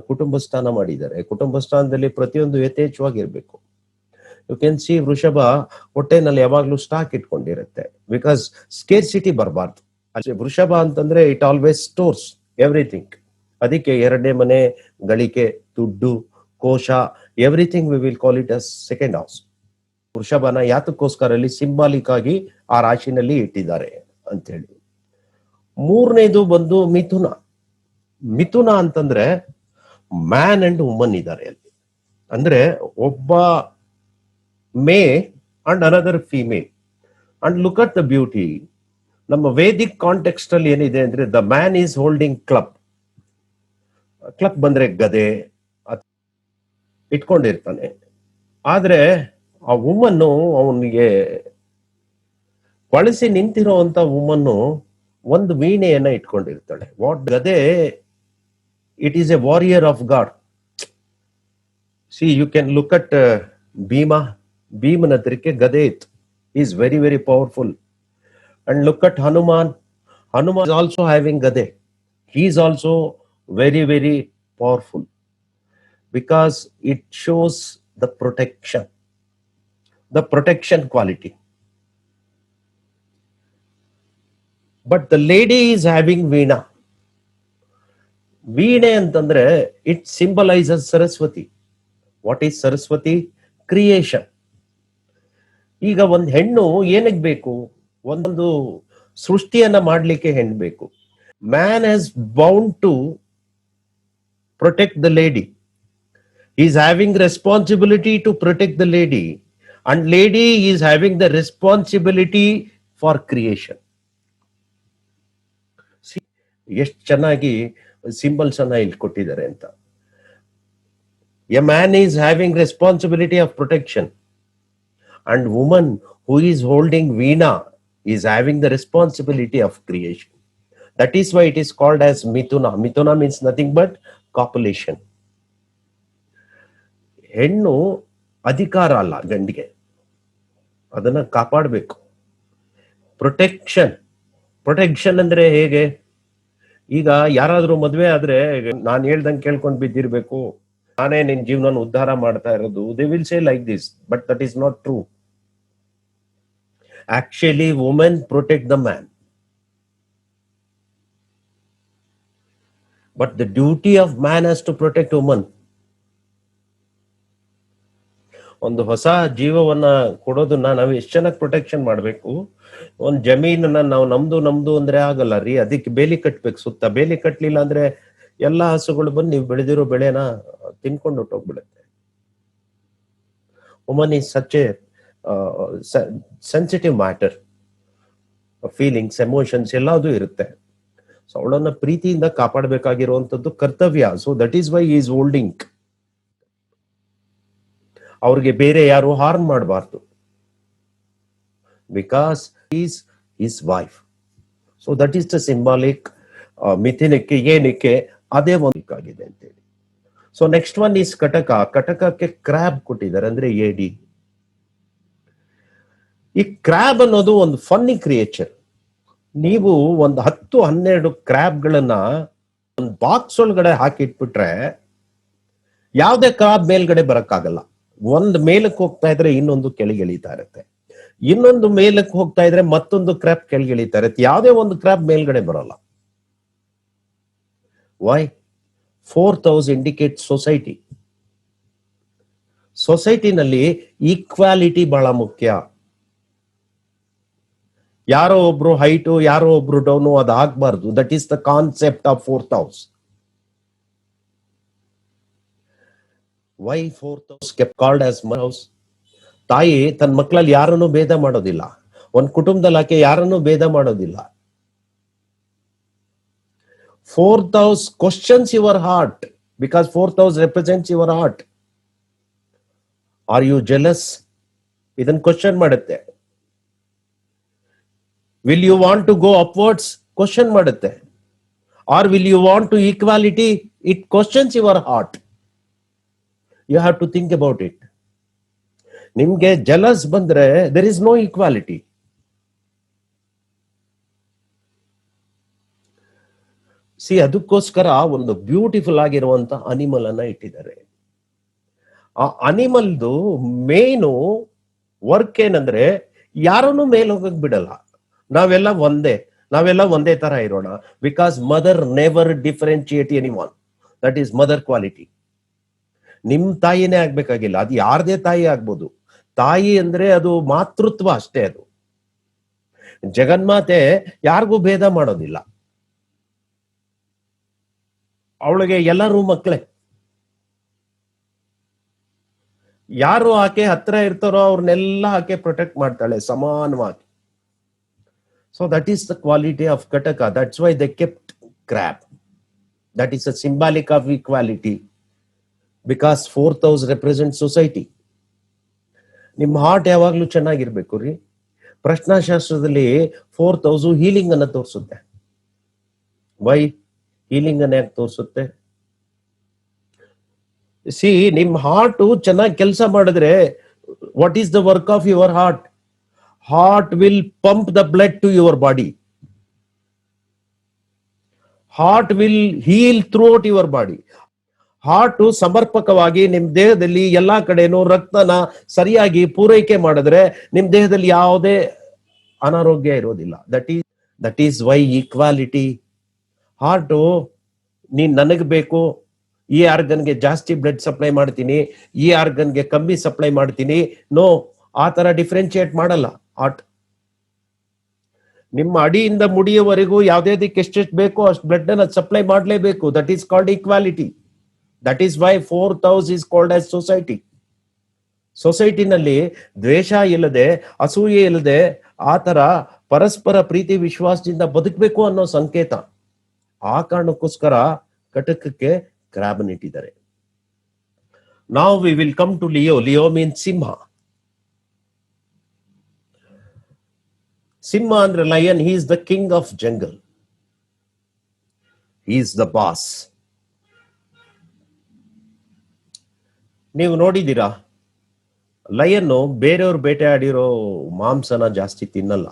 ಕುಟುಂಬ ಸ್ಥಾನ ಮಾಡಿದ್ದಾರೆ. ಕುಟುಂಬ ಸ್ಥಾನದಲ್ಲಿ ಪ್ರತಿಯೊಂದು ಯಥೇಚ್ಛವಾಗಿರ್ಬೇಕು. ಯು ಕ್ಯಾನ್ ಸಿ ವೃಷಭ ಹೊಟ್ಟೆನಲ್ಲಿ ಯಾವಾಗ್ಲೂ ಸ್ಟಾಕ್ ಇಟ್ಕೊಂಡಿರುತ್ತೆ. ಬಿಕಾಸ್ ಸ್ಕೇರ್ಸಿಟಿ ಬರಬಾರ್ದು. ವೃಷಭ ಅಂತಂದ್ರೆ ಇಟ್ ಆಲ್ವೇಸ್ ಸ್ಟೋರ್ಸ್ ಎವ್ರಿಥಿಂಗ್. ಅದಕ್ಕೆ 2ನೇ ಮನೆ, ಗಳಿಕೆ, ದುಡ್ಡು, ಕೋಶ, everything we will call it as second house. ವೃಷಭನ ಯಾತಕ್ಕೋಸ್ಕರ ಅಲ್ಲಿ ಸಿಂಬಾಲಿಕ್ ಆಗಿ ಆ ರಾಶಿನಲ್ಲಿ ಇಟ್ಟಿದ್ದಾರೆ ಅಂತ ಹೇಳಿ. 3ನೇದು ಬಂದು ಮಿಥುನ. ಮಿಥುನ ಅಂತಂದ್ರೆ ಮ್ಯಾನ್ ಅಂಡ್ ವುಮನ್ ಇದ್ದಾರೆ ಅಲ್ಲಿ. ಅಂದ್ರೆ ಒಬ್ಬ May and another female. And look at the beauty. ನಮ್ಮ ವೇದಿಕ್ ಕಾಂಟೆಕ್ಸ್ಟ್ ಅಲ್ಲಿ ಏನಿದೆ ಅಂದ್ರೆ, the man is holding club. Club ಬಂದ್ರೆ ಗದೆ ಇಟ್ಕೊಂಡಿರ್ತಾನೆ. ಆದ್ರೆ ಆ ವುಮನ್ನು, ಅವನಿಗೆ ಬಳಸಿ ನಿಂತಿರುವಂತ ವುಮನ್ನು ಒಂದು ವೀಣೆಯನ್ನ ಇಟ್ಕೊಂಡಿರ್ತಾಳೆ. What gada? It is a warrior of god. See you can look at Bhima. ಭೀಮನ ಹತ್ರಕ್ಕೆ ಗದೆ ಇತ್ತು. Is very very powerful. And look at Hanuman. Hanuman is also having gade. He is also very very powerful because it shows the protection quality. But the lady is having veena. Veena ಅಂತಂದ್ರೆ it symbolizes Saraswati. What is Saraswati? Creation. ಈಗ ಒಂದು ಹೆಣ್ಣು ಏನಕ್ಕೆ ಬೇಕು? ಒಂದು ಸೃಷ್ಟಿಯನ್ನ ಮಾಡ್ಲಿಕ್ಕೆ ಹೆಣ್ಣು ಬೇಕು. Man has bound to protect the lady. Is having responsibility to protect the lady, and lady is having the responsibility for creation. ಎಷ್ಟು ಚೆನ್ನಾಗಿ ಸಿಂಬಲ್ಸ್ ಅನ್ನ ಇಲ್ಲಿ ಕೊಟ್ಟಿದ್ದಾರೆ ಅಂತ. A man is having responsibility of protection, and woman who is holding veena is having the responsibility of creation. That is why it is called as mithuna. Mithuna means nothing but copulation. ಹೆಣ್ಣು ಅಧಿಕಾರ ಅಲ್ಲ ಗಂಡಿಗೆ, ಅದನ್ನ ಕಾಪಾಡಬೇಕು. Protection ಅಂದ್ರೆ ಹೇಗೆ? ಈಗ ಯಾರಾದ್ರೂ ಮದ್ವೆ ಆದ್ರೆ ನಾನು ಹೇಳ್ದಂಗೆ ಕೇಳ್ಕೊಂಡ್ ಬಿದ್ದಿರ್ಬೇಕು, ನಾನೇ ನಿನ್ ಜೀವನ ಉದ್ಧಾರ ಮಾಡ್ತಾ ಇರೋದು, they will say like this, but that is not true. Actually women protect the man, but the duty of man has to protect woman. ಒಂದು ಹೊಸ ಜೀವವನ್ನ ಕೊಡೋದನ್ನ ನಾವು ಎಷ್ಟು ಚೆನ್ನಾಗಿ ಪ್ರೊಟೆಕ್ಷನ್ ಮಾಡ್ಬೇಕು. ಒಂದ್ ಜಮೀನನ್ನ ನಾವು ನಮ್ದು ಅಂದ್ರೆ ಆಗಲ್ಲ ರೀ, ಅದಕ್ಕೆ ಬೇಲಿ ಕಟ್ಬೇಕು. ಸುತ್ತ ಬೇಲಿ ಕಟ್ಲಿಲ್ಲ ಅಂದ್ರೆ ಎಲ್ಲಾ ಹಸುಗಳು ಬಂದು ನೀವು ಬೆಳೆದಿರೋ ಬೆಳೆನ ತಿನ್ಕೊಂಡು ಹೊಟ್ಟೋಗ್ಬಿಡುತ್ತೆ. Woman is such a sensitive matter. Feelings, emotions ಎಲ್ಲದೂ ಇರುತ್ತೆ. ಸೊ ಅವಳನ್ನ ಪ್ರೀತಿಯಿಂದ ಕಾಪಾಡಬೇಕಾಗಿರುವಂತದ್ದು ಕರ್ತವ್ಯ. So that is why is holding. ಅವ್ರಿಗೆ ಬೇರೆ ಯಾರು ಹಾರ್ಮ್ ಮಾಡಬಾರ್ದು, because is his wife. So that is the symbolic. ಮಿಥುನಕ್ಕೆ ಏನಕ್ಕೆ ಅದೇ ಒಂದಾಗಿದೆ ಅಂತೇಳಿ. ಸೊ ನೆಕ್ಸ್ಟ್ ಒನ್ ಈಸ್ ಕಟಕ. ಕಟಕಕ್ಕೆ ಕ್ರ್ಯಾಬ್ ಕೊಟ್ಟಿದ್ದಾರೆ, ಅಂದ್ರೆ ಏಡಿ. ಈ ಕ್ರ್ಯಾಬ್ ಅನ್ನೋದು ಒಂದು ಫನ್ನಿ ಕ್ರಿಯೇಚರ್. ನೀವು ಒಂದು 10-12 ಕ್ರ್ಯಾಬ್ಗಳನ್ನ ಒಂದು ಬಾಕ್ಸ್ ಒಳಗಡೆ ಹಾಕಿಟ್ಬಿಟ್ರೆ ಯಾವ್ದೇ ಕ್ರಾಬ್ ಮೇಲ್ಗಡೆ ಬರಕ್ಕಾಗಲ್ಲ. ಒಂದ್ ಮೇಲಕ್ಕೆ ಹೋಗ್ತಾ ಇದ್ರೆ ಇನ್ನೊಂದು ಕೆಳಗಿಳಿತಾ ಇರುತ್ತೆ, ಇನ್ನೊಂದು ಮೇಲಕ್ಕೆ ಹೋಗ್ತಾ ಇದ್ರೆ ಮತ್ತೊಂದು ಕ್ರ್ಯಾಬ್ ಕೆಳಗಿಳಿತಾ ಇರುತ್ತೆ. ಯಾವುದೇ ಒಂದು ಕ್ರ್ಯಾಬ್ ಮೇಲ್ಗಡೆ ಬರಲ್ಲ. Why? 4th house indicate society. ಸೊಸೈಟಿನಲ್ಲಿ ಈಕ್ವಾಲಿಟಿ ಬಹಳ ಮುಖ್ಯ. ಯಾರೋ ಒಬ್ರು ಹೈಟು, ಯಾರೋ ಒಬ್ರು ಡೌನು ಅದು ಆಗ್ಬಾರ್ದು. That is the concept of 4th house. Why 4th house kept called as mother house? ತಾಯಿ ತನ್ನ ಮಕ್ಕಳಲ್ಲಿ ಯಾರನ್ನು ಭೇದ ಮಾಡೋದಿಲ್ಲ. ಒಂದ್ ಕುಟುಂಬದಲ್ಲಿ ಆಕೆ ಯಾರನ್ನು ಭೇದ ಮಾಡೋದಿಲ್ಲ. 4th house questions your heart, because 4th house represents your heart. Are you jealous? ಇದನ್ನ ಕ್ವಶನ್ ಮಾಡುತ್ತೆ. Will you want to go upwards? Question ಮಾಡುತ್ತೆ. Or will you want to equality? It questions your heart. You have to think about it. ನಿಮ್ಗೆ jealous ಬಂದ್ರೆ there is no equality. C, ಅದಕ್ಕೋಸ್ಕರ ಒಂದು beautiful ಆಗಿರುವಂತ animal ಅನ್ನ ಇಟ್ಟಿದ್ದಾರೆ. ಆ ಅನಿಮಲ್ದು main work ಏನಂದ್ರೆ ಯಾರನ್ನು ಮೇಲ್ ಹೋಗಕ್ ಬಿಡಲ್ಲ. ನಾವೆಲ್ಲ ಒಂದೇ ತರ ಇರೋಣ. Because mother never differentiate anyone. That is mother quality. ನಿಮ್ ತಾಯಿನೇ ಆಗ್ಬೇಕಾಗಿಲ್ಲ, ಅದು ಯಾರದೇ ತಾಯಿ ಆಗ್ಬೋದು. ತಾಯಿ ಅಂದ್ರೆ ಅದು ಮಾತೃತ್ವ ಅಷ್ಟೇ. ಅದು ಜಗನ್ಮಾತೆ ಯಾರಿಗೂ ಭೇದ ಮಾಡೋದಿಲ್ಲ. ಅವಳಿಗೆ ಎಲ್ಲರೂ ಮಕ್ಕಳೇ. ಯಾರು ಆಕೆ ಹತ್ರ ಇರ್ತಾರೋ ಅವ್ರನ್ನೆಲ್ಲ ಆಕೆ ಪ್ರೊಟೆಕ್ಟ್ ಮಾಡ್ತಾಳೆ ಸಮಾನವಾಗಿ. So that is the quality of Kataka. That's why they kept crab. That is a symbolic of equality, because 4th house represent society. ನಿಮ್ಮ ಹಾರ್ಟ್ ಯಾವಾಗ್ಲೂ ಚೆನ್ನಾಗಿರ್ಬೇಕು ರೀ. ಪ್ರಶ್ನಾಶಾಸ್ತ್ರದಲ್ಲಿ 4th house ಹೀಲಿಂಗ್ ಅನ್ನ ತೋರಿಸುತ್ತೆ. ವೈ ಹೀಲಿಂಗ್ ಅನ್ನ ಯಾಕೆ ತೋರಿಸುತ್ತೆ? ಸಿ, ನಿಮ್ ಹಾರ್ಟ್ ಚೆನ್ನಾಗಿ ಕೆಲಸ ಮಾಡಿದ್ರೆ, what is the work of your heart? Heart will pump the blood to your body. Heart will heal throughout your body. Heart ಸಮರ್ಪಕವಾಗಿ ನಿಮ್ ದೇಹದಲ್ಲಿ ಎಲ್ಲಾ ಕಡೆನೂ ರಕ್ತನ ಸರಿಯಾಗಿ ಪೂರೈಕೆ ಮಾಡಿದ್ರೆ ನಿಮ್ ದೇಹದಲ್ಲಿ ಯಾವುದೇ ಅನಾರೋಗ್ಯ ಇರೋದಿಲ್ಲ. That is why equality. Heart ನೀನ್ ನನಗ್ ಬೇಕು, ಈ ಆರ್ಗನ್ಗೆ ಜಾಸ್ತಿ ಬ್ಲಡ್ ಸಪ್ಲೈ ಮಾಡ್ತೀನಿ, ಈ ಆರ್ಗನ್ಗೆ ಕಮ್ಮಿ ಸಪ್ಲೈ ಮಾಡ್ತೀನಿ, ನೋ, ಆ ತರ ಡಿಫ್ರೆನ್ಶಿಯೇಟ್ ಮಾಡಲ್ಲ ಹಾರ್ಟ್. ನಿಮ್ಮ ಅಡಿಯಿಂದ ಮುಡಿಯವರೆಗೂ ಯಾವ್ದೇದಕ್ಕೆ ಎಷ್ಟೆಷ್ಟು ಬೇಕೋ ಅಷ್ಟು ಬ್ಲಡ್ ಅನ್ನ ಸಪ್ಲೈ ಮಾಡಲೇಬೇಕು. That is called equality. That is why 4th house is called as society. ಸೊಸೈಟಿನಲ್ಲಿ ದ್ವೇಷ ಇಲ್ಲದೆ, ಅಸೂಯೆ ಇಲ್ಲದೆ, ಆ ತರ ಪರಸ್ಪರ ಪ್ರೀತಿ ವಿಶ್ವಾಸದಿಂದ ಬದುಕಬೇಕು ಅನ್ನೋ ಸಂಕೇತ. ಆ ಕಾರಣಕ್ಕೋಸ್ಕರ ಕಟಕಕ್ಕೆ ಕ್ರ್ಯಾಬ್ ಇಟ್ಟಿದ್ದಾರೆ. ನಾವು we will come to Leo. Leo means Simha. Simha ಅಂದ್ರೆ lion. He is the king of jungle. He is the boss. ನೀವು ನೋಡಿದ್ದೀರಾ ಲಯನ್ನು ಬೇರೆಯವ್ರು ಬೇಟೆಯಾಡಿರೋ ಮಾಂಸನ ಜಾಸ್ತಿ ತಿನ್ನಲ್ಲ,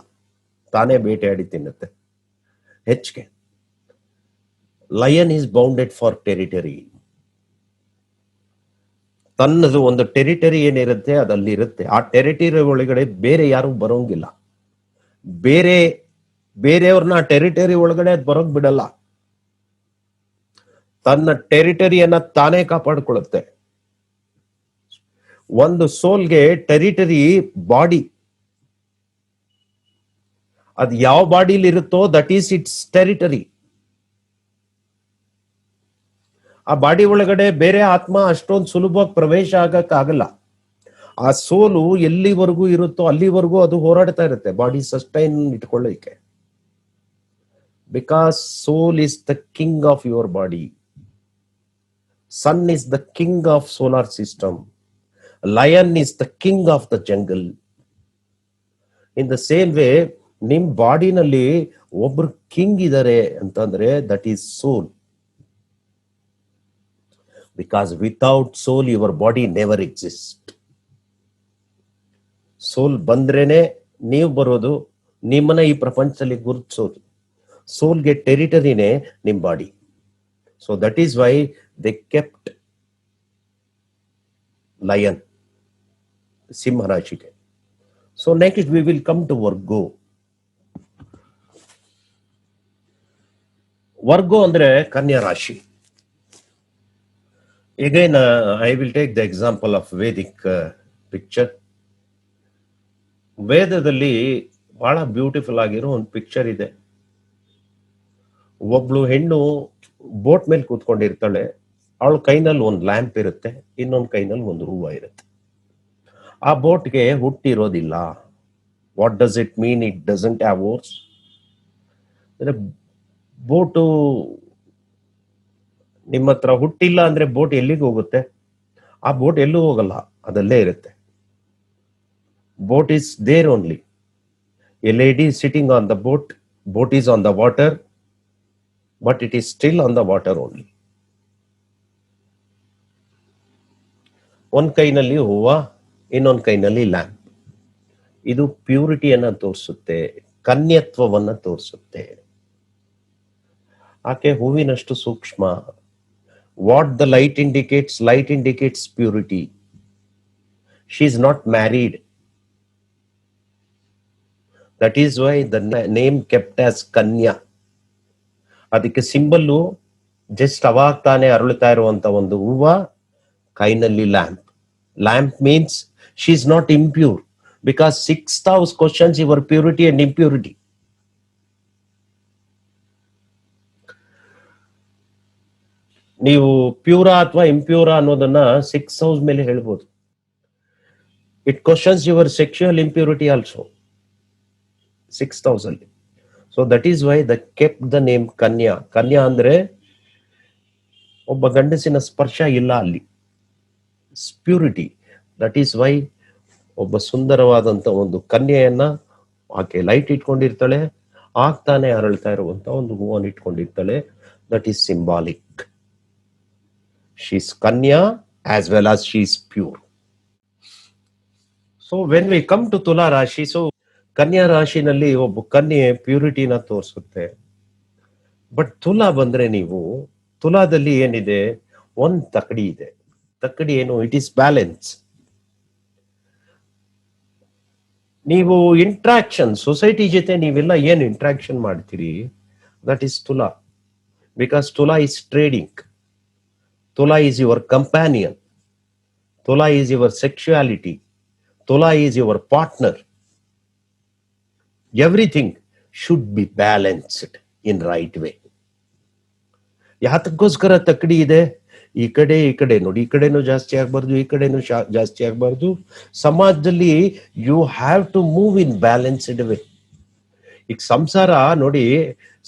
ತಾನೇ ಬೇಟೆಯಾಡಿ ತಿನ್ನುತ್ತೆ ಹೆಚ್ಚಿಗೆ. Lion is bounded for territory. ತನ್ನದು ಒಂದು ಟೆರಿಟರಿ ಏನಿರುತ್ತೆ ಅದಲ್ಲಿ ಇರುತ್ತೆ. ಆ ಟೆರಿಟರಿ ಒಳಗಡೆ ಬೇರೆ ಯಾರು ಬರೋಂಗಿಲ್ಲ. ಬೇರೆಯವ್ರನ್ನ ಟೆರಿಟರಿ ಒಳಗಡೆ ಬರೋಕ್ ಬಿಡಲ್ಲ. ತನ್ನ ಟೆರಿಟರಿಯನ್ನ ತಾನೇ ಕಾಪಾಡಿಕೊಳ್ಳುತ್ತೆ. ಒಂದು ಸೋಲ್ಗೆ ಟೆರಿಟರಿ ಬಾಡಿ. ಅದು ಯಾವ ಬಾಡಿಲಿ ಇರುತ್ತೋ ದಟ್ ಈಸ್ ಇಟ್ಸ್ ಟೆರಿಟರಿ. ಆ ಬಾಡಿ ಒಳಗಡೆ ಬೇರೆ ಆತ್ಮ ಅಷ್ಟೊಂದು ಸುಲಭವಾಗಿ ಪ್ರವೇಶ ಆಗಕ್ಕಾಗಲ್ಲ. ಆ ಸೋಲು ಎಲ್ಲಿವರೆಗೂ ಇರುತ್ತೋ ಅಲ್ಲಿವರೆಗೂ ಅದು ಹೋರಾಡ್ತಾ ಇರುತ್ತೆ ಬಾಡಿ ಸಸ್ಟೈನ್ ಇಟ್ಕೊಳ್ಳಿಕ್ಕೆ. Because soul is the king of your body. Sun is the king of solar system. Lion is the king of the jungle. In the same way ನಿಮ್ ಬಾಡಿನಲ್ಲಿ ಒಬ್ರು ಕಿಂಗ್ ಇದ್ದಾರೆ ಅಂತಂದ್ರೆ that is soul. Because without soul your body never exists. Soul ಬಂದ್ರೇನೆ ನೀವು ಬರೋದು, ನಿಮ್ಮನ್ನ ಈ ಪ್ರಪಂಚದಲ್ಲಿ ಗುರುತಿಸೋದು. ಸೋಲ್ಗೆ ಟೆರಿಟರಿನೇ ನಿಮ್ body. So that is why they kept lion, Simha ರಾಶಿಗೆ. So next we will come to Virgo. Virgo ಅಂದ್ರೆ ಕನ್ಯಾ ರಾಶಿ. Again, I will take the example of Vedic picture. ವೇದದಲ್ಲಿ ಬಹಳ ಬ್ಯೂಟಿಫುಲ್ ಆಗಿರೋ ಒಂದು ಪಿಕ್ಚರ್ ಇದೆ. ಒಬ್ಳು ಹೆಣ್ಣು ಬೋಟ್ ಮೇಲೆ ಕೂತ್ಕೊಂಡಿರ್ತಾಳೆ. ಅವಳ ಕೈನಲ್ಲಿ ಒಂದು ಲ್ಯಾಂಪ್ ಇರುತ್ತೆ, ಇನ್ನೊಂದು ಕೈನಲ್ಲಿ ಒಂದು ಹೂವ ಇರುತ್ತೆ. ಆ ಬೋಟ್ಗೆ ಹುಟ್ಟಿರೋದಿಲ್ಲ. What does it mean? It doesn't have oars. ಅಂದ್ರೆ ಬೋಟು ನಿಮ್ಮ ಹತ್ರ ಹುಟ್ಟಿಲ್ಲ ಅಂದ್ರೆ ಬೋಟ್ ಎಲ್ಲಿಗೆ ಹೋಗುತ್ತೆ? ಆ ಬೋಟ್ ಎಲ್ಲೂ ಹೋಗಲ್ಲ, ಅದಲ್ಲೇ ಇರುತ್ತೆ. Boat is there only. A lady sitting on the boat. Boat is on the water, but it is still on the water only. ಒಂದ್ ಕೈನಲ್ಲಿ ಹೂವ, ಇನ್ನೊಂದ್ ಕೈನಲ್ಲಿ ಲ್ಯಾಂಪ್. ಇದು ಪ್ಯೂರಿಟಿಯನ್ನ ತೋರಿಸುತ್ತೆ, ಕನ್ಯತ್ವವನ್ನ ತೋರಿಸುತ್ತೆ. ಆಕೆ ಹೂವಿನಷ್ಟು ಸೂಕ್ಷ್ಮ. What the light indicates purity. She is not married. That is why the name kept as Kanya. ಅದಕ್ಕೆ ಸಿಂಬಲ್ಲು ಜಸ್ಟ್ ಅವಾಗ ತಾನೇ ಅರಳುತ್ತಾ ಇರುವಂತ ಒಂದು ಹೂವ, ಕೈನಲ್ಲಿ lamp. Lamp means she is not impure. Because 6,000 questions your purity and impurity. ನೀವು ಪ್ಯೂರಾ ಅಥವಾ ಇಂಪ್ಯೂರಾ ಅನ್ನೋದನ್ನ 6,000 ಮೇಲೆ ಹೇಳ್ಬೋದು. It questions your sexual impurity also 6,000. So that is why they kept the name Kanya. Kanya ಅಂದ್ರೆ ಒಬ್ಬ ಗಂಡಸಿನ ಸ್ಪರ್ಶ ಇಲ್ಲ ಅಲ್ಲಿ, ಪ್ಯೂರಿಟಿ. ದಟ್ ಈಸ್ ವೈ ಒಬ್ಬ ಸುಂದರವಾದಂತ ಒಂದು ಕನ್ಯೆಯನ್ನ ಆಕೆ ಲೈಟ್ ಇಟ್ಕೊಂಡಿರ್ತಾಳೆ, ಆಗ್ತಾನೆ ಅರಳ್ತಾ ಇರುವಂತ ಒಂದು ಹೂವನ್ನು ಇಟ್ಕೊಂಡಿರ್ತಾಳೆ. That is symbolic. She is Kanya as well as she is pure. So when we come to Tula Rashi, so Kanya ರಾಶಿನಲ್ಲಿ ಒಬ್ಬ ಕನ್ಯೆ ಪ್ಯೂರಿಟಿನ ತೋರಿಸುತ್ತೆ. ಬಟ್ ತುಲಾ ಬಂದ್ರೆ ನೀವು ತುಲಾದಲ್ಲಿ ಏನಿದೆ? ಒಂದ್ ತಕಡಿ ಇದೆ. ತಕಡಿ ಏನು? It is balance. ನೀವು ಇಂಟ್ರಾಕ್ಷನ್, ಸೊಸೈಟಿ ಜೊತೆ ನೀವೆಲ್ಲ ಏನು ಇಂಟ್ರಾಕ್ಷನ್ ಮಾಡ್ತೀರಿ, that is Tula. Because Tula is trading. Tula is your companion. Tula is your sexuality. Tula is your partner. Everything should be balanced in right way. ಯಾತಕ್ಕೋಸ್ಕರ ತಕ್ಕಡಿ ಇದೆ? ಈ ಕಡೆ ನೋಡಿ, ಈ ಕಡೆನೂ ಜಾಸ್ತಿ ಆಗ್ಬಾರ್ದು, ಈ ಕಡೆನೂ ಜಾಸ್ತಿ ಆಗ್ಬಾರ್ದು. ಸಮಾಜದಲ್ಲಿ you have to move in balanced way. ಈಗ ಸಂಸಾರ ನೋಡಿ,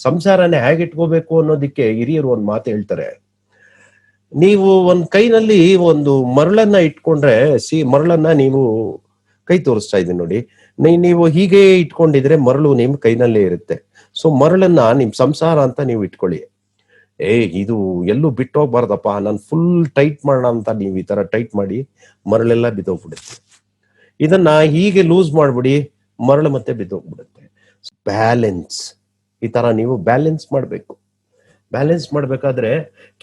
ಸಂಸಾರನೇ ಹೇಗೆ ಇಟ್ಕೋಬೇಕು ಅನ್ನೋದಕ್ಕೆ ಹಿರಿಯರು ಒಂದು ಮಾತು ಹೇಳ್ತಾರೆ. ನೀವು ಒಂದ್ ಕೈನಲ್ಲಿ ಒಂದು ಮರಳನ್ನ ಇಟ್ಕೊಂಡ್ರೆ, ಮರಳನ್ನ ನೀವು ಕೈ ತೋರಿಸ್ತಾ ಇದ್ದೀನಿ ನೋಡಿ, ನೀವು ಹೀಗೆ ಇಟ್ಕೊಂಡಿದ್ರೆ ಮರಳು ನಿಮ್ ಕೈನಲ್ಲೇ ಇರುತ್ತೆ. ಸೊ ಮರಳನ್ನ ನಿಮ್ ಸಂಸಾರ ಅಂತ ನೀವು ಇಟ್ಕೊಳ್ಳಿ. ಇದು ಎಲ್ಲೂ ಬಿಟ್ಟೋಗ್ಬಾರ್ದಪ್ಪ, ನಾನು ಫುಲ್ ಟೈಟ್ ಮಾಡೋಣ ಅಂತ ನೀವು ಈ ತರ ಟೈಟ್ ಮಾಡಿ ಮರಳೆಲ್ಲ ಬಿದ್ದೋಗ್ಬಿಡುತ್ತೆ. ಇದನ್ನ ಹೀಗೆ ಲೂಸ್ ಮಾಡ್ಬಿಡಿ, ಮರಳು ಮತ್ತೆ ಬಿದ್ದೋಗ್ಬಿಡುತ್ತೆ. ಬ್ಯಾಲೆನ್ಸ್, ಈ ತರ ನೀವು ಬ್ಯಾಲೆನ್ಸ್ ಮಾಡ್ಬೇಕು. ಬ್ಯಾಲೆನ್ಸ್ ಮಾಡ್ಬೇಕಾದ್ರೆ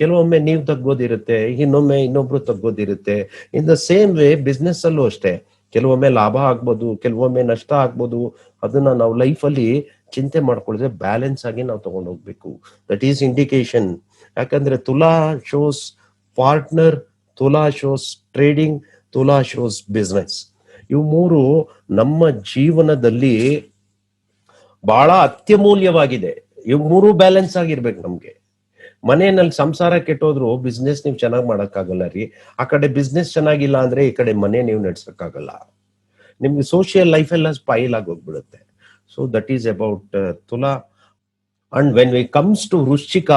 ಕೆಲವೊಮ್ಮೆ ನೀವು ತಗ್ಗೋದಿರುತ್ತೆ, ಇನ್ನೊಮ್ಮೆ ಇನ್ನೊಬ್ರು ತಗ್ಗೋದಿರುತ್ತೆ. In the same way business ಅಲ್ಲೂ ಅಷ್ಟೇ, ಕೆಲವೊಮ್ಮೆ ಲಾಭ ಆಗ್ಬೋದು, ಕೆಲವೊಮ್ಮೆ ನಷ್ಟ ಆಗ್ಬೋದು. ಅದನ್ನ ನಾವು ಲೈಫಲ್ಲಿ ಚಿಂತೆ ಮಾಡ್ಕೊಳ್ಳದೆ ಬ್ಯಾಲೆನ್ಸ್ ಆಗಿ ನಾವು ತಗೊಂಡು ಹೋಗ್ಬೇಕು. That is indication. ಯಾಕಂದ್ರೆ ತುಲಾ ಶೋಸ್ ಪಾರ್ಟ್ನರ್, ತುಲಾ ಶೋಸ್ ಟ್ರೇಡಿಂಗ್, ತುಲಾ ಶೋಸ್ ಬಿಸ್ನೆಸ್. ಇವು ಮೂರು ನಮ್ಮ ಜೀವನದಲ್ಲಿ ಬಹಳ ಅತ್ಯಮೂಲ್ಯವಾಗಿದೆ. ಇವು ಮೂರು ಬ್ಯಾಲೆನ್ಸ್ ಆಗಿರ್ಬೇಕು ನಮ್ಗೆ. ಮನೆಯಲ್ಲಿ ಸಂಸಾರ ಕೆಟ್ಟೋದ್ರು ಬಿಸ್ನೆಸ್ ನೀವು ಚೆನ್ನಾಗಿ ಮಾಡಕ್ಕಾಗಲ್ಲ ರೀ. ಆ ಕಡೆ ಬಿಸ್ನೆಸ್ ಚೆನ್ನಾಗಿಲ್ಲ ಅಂದ್ರೆ ಈ ಕಡೆ ಮನೆ ನೀವು ನಡ್ಸಕ್ಕಾಗಲ್ಲ. ನಿಮ್ಗೆ ಸೋಷಿಯಲ್ ಲೈಫ್ ಎಲ್ಲ ಸ್ಪೈಲ್ ಆಗಿ ಹೋಗ್ಬಿಡುತ್ತೆ. So that is about Tula. And when we comes to Vrishchika,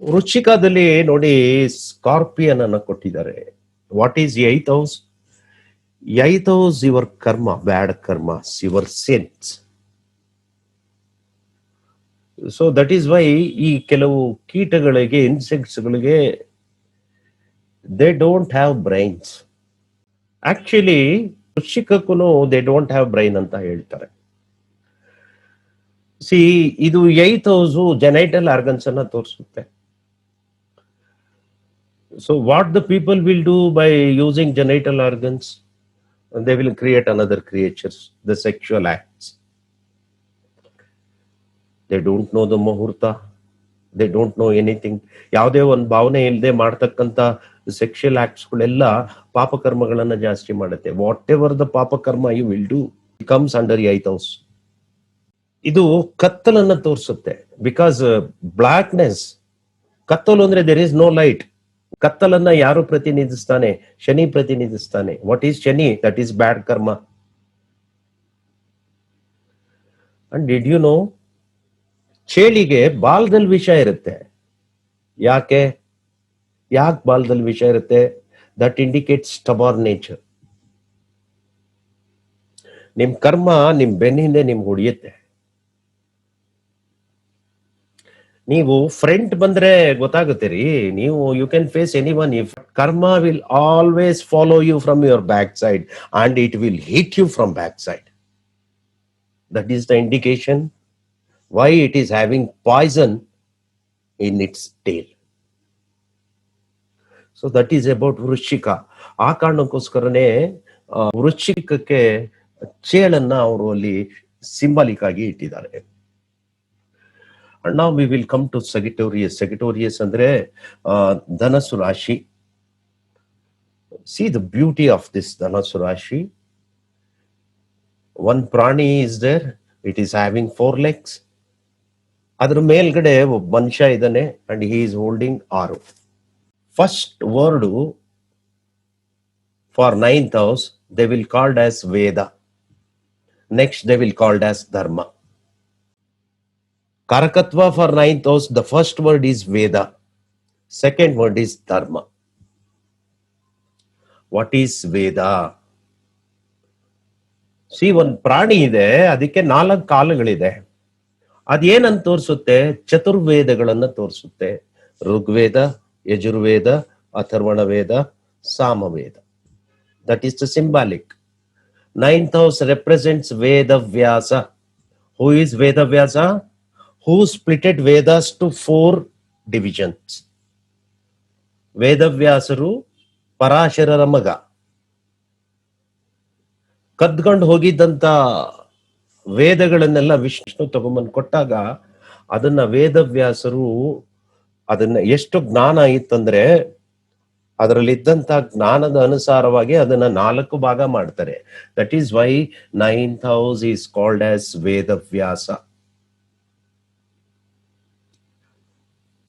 ವೃಶ್ಚಿಕದಲ್ಲಿ ನೋಡಿ ಸ್ಕಾರ್ಪಿಯನ್ ಅನ್ನ ಕೊಟ್ಟಿದ್ದಾರೆ. What is eighth house? Eighth house your karma, bad karma, your sins. So that is why ಈ ಕೆಲವು ಕೀಟಗಳಿಗೆ, ಇನ್ಸೆಕ್ಟ್ಸ್ಗಳಿಗೆ they don't have brains. Actually ವೃಶ್ಚಿಕಕ್ಕೂ they don't have brain ಅಂತ ಹೇಳ್ತಾರೆ. ಸಿ, ಇದು ಏತ್ ಹೌಸ್ ಜೆನೈಟಲ್ ಆರ್ಗನ್ಸ್ ಅನ್ನ ತೋರಿಸುತ್ತೆ. So what the people will do by using genital organs? They will create another creatures, the sexual acts. They don't know the ಮುಹೂರ್ತ, they don't know anything. ಯಾವುದೇ ಒಂದು ಭಾವನೆ ಇಲ್ಲದೆ ಮಾಡ್ತಕ್ಕಂಥ ಸೆಕ್ಷುಯಲ್ ಆಕ್ಟ್ಸ್ಗಳೆಲ್ಲ ಪಾಪಕರ್ಮಗಳನ್ನ ಜಾಸ್ತಿ ಮಾಡುತ್ತೆ. Whatever the papakarma you will do comes under eighth house. ಇದು ಕತ್ತಲನ್ನ ತೋರಿಸುತ್ತೆ. ಬಿಕಾಸ್ ಬ್ಲಾಕ್ನೆಸ್, ಕತ್ತಲು ಅಂದ್ರೆ ದೇರ್ ಇಸ್ ನೋ ಲೈಟ್. ಕತ್ತಲನ್ನ ಯಾರು ಪ್ರತಿನಿಧಿಸ್ತಾನೆ? ಶನಿ ಪ್ರತಿನಿಧಿಸ್ತಾನೆ. What is Shani? That is bad karma. And did you know, ಚೇಳಿಗೆ ಬಾಲದಲ್ಲಿ ವಿಷ ಇರುತ್ತೆ. ಯಾಕೆ ಬಾಲದಲ್ಲಿ ವಿಷ ಇರುತ್ತೆ? That indicates stubborn nature. ನಿಮ್ ಕರ್ಮ ನಿಮ್ ಬೆನ್ನಿಂದೆ ನಿಮ್ಗೆ ಹೊಡಿಯುತ್ತೆ. ನೀವು ಫ್ರಂಟ್ ಬಂದ್ರೆ ಗೊತ್ತಾಗುತ್ತೆ ರೀ, ನೀವು you can face anyone. If karma will always follow you from your back side and it will hit you from back side. That is the indication why it is having poison in its tail. So that is about ವೃಶ್ಚಿಕ. ಆ ಕಾರಣಕ್ಕೋಸ್ಕರನೇ ವೃಶ್ಚಿಕಕ್ಕೆ ಚೇಳನ್ನ ಅವರು ಅಲ್ಲಿ symbolic ಆಗಿ ಇಟ್ಟಿದ್ದಾರೆ. And now we will come to Sagittarius. Sagittarius ಅಂದ್ರೆ ಧನಸ್ಸು ರಾಶಿ. See the beauty of this ಧನಸ್ಸು ರಾಶಿ. One ಪ್ರಾಣಿ is there. It is having 4 legs. ಅದ್ರ ಮೇಲ್ಗಡೆ ಒಬ್ಬ ಮನುಷ್ಯ ಇದ್ದಾನೆ and he is holding 6. First word for 9th house they will called as Veda. Next they will called as Dharma. Karakatva for 9th house, the first word is Veda, second word is Dharma. What is Veda? See, ಒಂದು ಪ್ರಾಣಿ ಇದೆ, ಅದಕ್ಕೆ 4 ಕಾಲುಗಳಿದೆ. ಅದೇನಂತ ತೋರಿಸುತ್ತೆ? ಚತುರ್ವೇದಗಳನ್ನ ತೋರಿಸುತ್ತೆ. Rigveda, Yajurveda, Atharvana Veda, Samaveda. That is the symbolic. 9th house represents Vedavyasa. Who is Vedavyasa? Who splitted Vedas to 4 divisions. ವೇದವ್ಯಾಸರು ಪರಾಶರರ ಮಗ. ಕದ್ಕೊಂಡು ಹೋಗಿದ್ದಂತ ವೇದಗಳನ್ನೆಲ್ಲ ವಿಷ್ಣು ತಗೊಂಬಂದು ಕೊಟ್ಟಾಗ ಅದನ್ನ ವೇದವ್ಯಾಸರು ಅದನ್ನ ಎಷ್ಟು ಜ್ಞಾನ ಇತ್ತಂದ್ರೆ ಅದರಲ್ಲಿದ್ದಂತ ಜ್ಞಾನದ ಅನುಸಾರವಾಗಿ ಅದನ್ನ 4 ಭಾಗ ಮಾಡ್ತಾರೆ. That is why 9th house is called as Vedavyasa.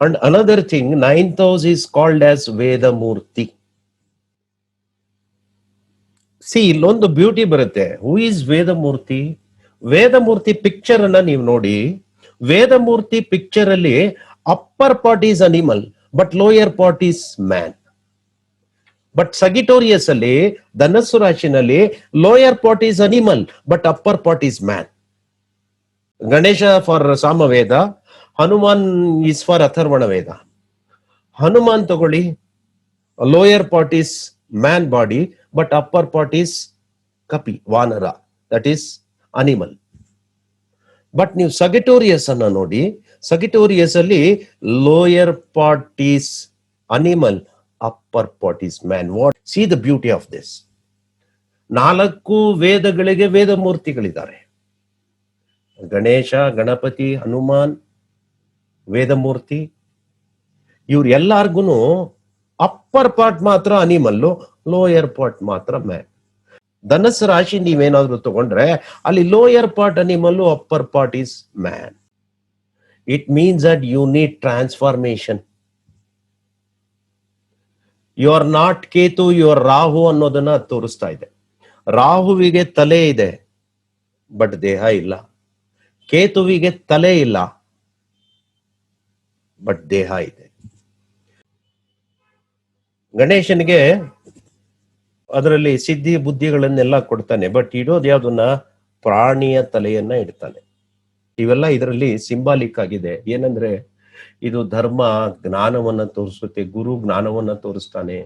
And another thing, 9th house is called as Vedamurthy. See, ಇಲ್ಲೊಂದು ಬ್ಯೂಟಿ ಬರುತ್ತೆ. Who is Vedamurthy? Vedamurthy picture ಅನ್ನ ನೀವು ನೋಡಿ. ವೇದಮೂರ್ತಿ ಪಿಕ್ಚರ್ ಅಲ್ಲಿ upper part is animal but lower part is man. But Sagittarius ಅಲ್ಲಿ, ಧನಸ್ಸು ರಾಶಿನಲ್ಲಿ, lower part is animal but upper part is man. Ganesha for Samaveda, Hanuman is for Atharvana Veda. Hanuman ತಗೊಳ್ಳಿ, lower part is man body but upper part is ಕಪಿ, ವಾನರ, that is animal. But ನೀವು ಸಗಿಟೋರಿಯಸ್ ಅನ್ನ ನೋಡಿ, Sagittarius ಅಲ್ಲಿ lower part is animal, upper part is man. What see the beauty of this. 4 ವೇದಗಳಿಗೆ ವೇದ ಮೂರ್ತಿಗಳಿದ್ದಾರೆ. ಗಣೇಶ, ಗಣಪತಿ, ಹನುಮಾನ್ ವೇದಮೂರ್ತಿ. ಇವ್ರು ಎಲ್ಲಾರ್ಗು ಅಪ್ಪರ್ ಪಾರ್ಟ್ ಮಾತ್ರ ಅನಿಮಲ್ಲು, ಲೋಯರ್ ಪಾರ್ಟ್ ಮಾತ್ರ ಮ್ಯಾನ್. ಧನಸ್ಸು ರಾಶಿ ನೀವೇನಾದ್ರೂ ತಗೊಂಡ್ರೆ ಅಲ್ಲಿ lower part animal, upper part is man. It means that you need transformation. You are not Ketu, you are Rahu ಅನ್ನೋದನ್ನ ತೋರಿಸ್ತಾ ಇದೆ. ರಾಹುವಿಗೆ ತಲೆ ಇದೆ ಬಟ್ ದೇಹ ಇಲ್ಲ. ಕೇತುವಿಗೆ ತಲೆ ಇಲ್ಲ ಬಟ್ ದೇಹ ಇದೆ. ಗಣೇಶನಿಗೆ ಅದರಲ್ಲಿ ಸಿದ್ಧಿ ಬುದ್ಧಿಗಳನ್ನೆಲ್ಲ ಕೊಡ್ತಾನೆ, ಬಟ್ ಇಡೋದು ಯಾವ್ದನ್ನ, ಪ್ರಾಣಿಯ ತಲೆಯನ್ನ ಇಡ್ತಾನೆ. ಇವೆಲ್ಲ ಇದರಲ್ಲಿ ಸಿಂಬಾಲಿಕ್ ಆಗಿದೆ. ಏನಂದ್ರೆ ಇದು ಧರ್ಮ ಜ್ಞಾನವನ್ನ ತೋರಿಸುತ್ತೆ, ಗುರು ಜ್ಞಾನವನ್ನ ತೋರಿಸ್ತಾನೆ.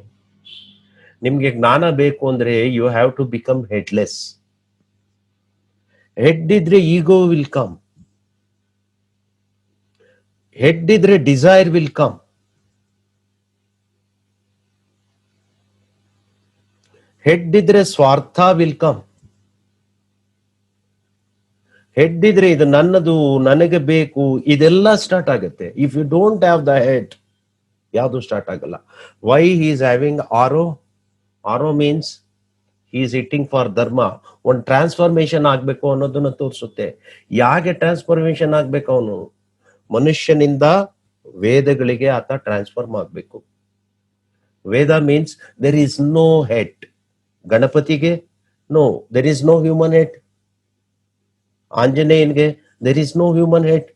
ನಿಮ್ಗೆ ಜ್ಞಾನ ಬೇಕು ಅಂದ್ರೆ you have to become headless. Head ಇದ್ರೆ ಈಗೋ ವಿಲ್ ಕಮ್, ಹೆಡ್ ಇದ್ರೆ ಡಿಸೈರ್ ವಿಲ್ ಕಮ್. ಹೆಡ್ ಇದ್ರೆ ಸ್ವಾರ್ಥ ವಿಲ್ ಕಮ್. ಹೆಡ್ ಇದ್ರೆ ಇದು ನನ್ನದು, ನನಗೆ ಬೇಕು, ಇದೆಲ್ಲ ಸ್ಟಾರ್ಟ್ ಆಗುತ್ತೆ. If you don't have the head, ಯಾವುದು ಸ್ಟಾರ್ಟ್ ಆಗಲ್ಲ. Why he is having arrow? Arrow means he is hitting for dharma. ಒಂದು ಟ್ರಾನ್ಸ್ಫಾರ್ಮೇಶನ್ ಆಗ್ಬೇಕು ಅನ್ನೋದನ್ನ ತೋರಿಸುತ್ತೆ. ಯಾಕೆ ಟ್ರಾನ್ಸ್ಫಾರ್ಮೇಶನ್ ಆಗ್ಬೇಕು? ಅವನು ಮನುಷ್ಯನಿಂದ ವೇದಗಳಿಗೆ ಆತ ಟ್ರಾನ್ಸ್ಫಾರ್ಮ್ ಆಗ್ಬೇಕು. Veda means there is no head. ಗಣಪತಿಗೆ no, there is no human head. ಆಂಜನೇಯನ್ಗೆ there is no human head.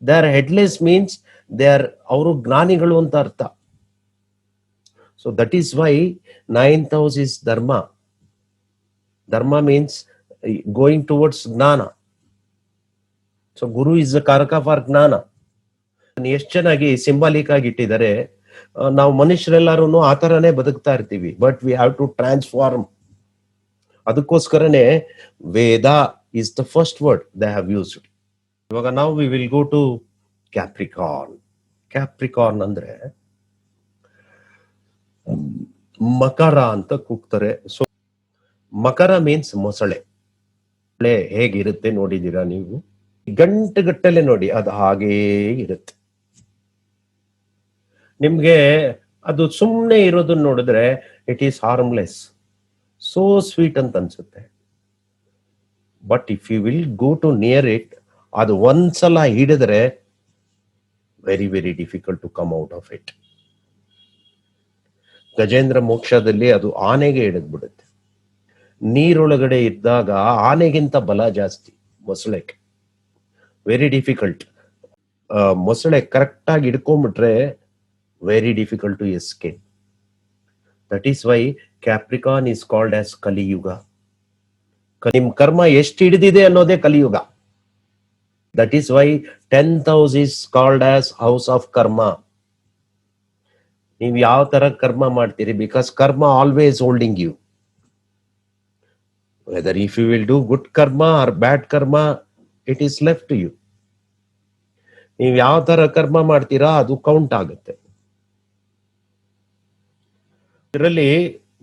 They are headless means they are, ಅವರು ಜ್ಞಾನಿಗಳು ಅಂತ ಅರ್ಥ. So that is why 9th house is dharma. Dharma means going towards jnana. So Guru is the karaka for jnana. ಎಷ್ಟು ಚೆನ್ನಾಗಿ symbolic ಆಗಿ ಇಟ್ಟಿದ್ದಾರೆ. ನಾವು ಮನುಷ್ಯರೆಲ್ಲರೂ ಆ ತರನೇ ಬದುಕ್ತಾ ಇರ್ತೀವಿ, but we have to transform. ಅದಕ್ಕೋಸ್ಕರನೇ Veda is the first word they have used. ಇವಾಗ ನಾವು we will go to Capricorn. Capricorn ಅಂದ್ರೆ ಮಕರ ಅಂತ ಕೂಗ್ತಾರೆ. ಸೊ ಮಕರ ಮೀನ್ಸ್ ಮೊಸಳೆ. ಹೇಗಿರುತ್ತೆ ನೋಡಿದೀರಾ ನೀವು? ಗಂಟೆಗಟ್ಟಲೆ ನೋಡಿ, ಅದು ಹಾಗೇ ಇರುತ್ತೆ. ನಿಮ್ಗೆ ಅದು ಸುಮ್ಮನೆ ಇರೋದನ್ನ ನೋಡಿದ್ರೆ it is harmless, so sweet ಅಂತ ಅನ್ಸುತ್ತೆ. But if you will go to near it, ಅದು ಒಂದ್ಸಲ ಹಿಡಿದ್ರೆ very very difficult to come out of it. Gajendra ಮೋಕ್ಷದಲ್ಲಿ ಅದು ಆನೆಗೆ ಹಿಡಿದ್ಬಿಡುತ್ತೆ. ನೀರೊಳಗಡೆ ಇದ್ದಾಗ ಆನೆಗಿಂತ ಬಲ ಜಾಸ್ತಿ ಮೊಸಳೆಗೆ. Very difficult. ಮೊಸಳೆ ಕರೆಕ್ಟ್ ಆಗಿ ಹಿಡ್ಕೊಂಡ್ಬಿಟ್ರೆ very difficult to escape. That is why Capricorn is called as Kaliyuga. ನಿಮ್ ಕರ್ಮ ಎಷ್ಟು ಹಿಡಿದಿದೆ ಅನ್ನೋದೇ Kaliyuga. That is why 10th house is called as house of karma. ನೀವು ಯಾವ ತರ ಕರ್ಮ ಮಾಡ್ತೀರಿ, because karma always holding you. Whether if you will do good karma or bad karma, it is left to you. ನೀವು ಯಾವ ತರ ಕರ್ಮ ಮಾಡ್ತೀರಾ ಅದು ಕೌಂಟ್ ಆಗುತ್ತೆ. ಇದರಲ್ಲಿ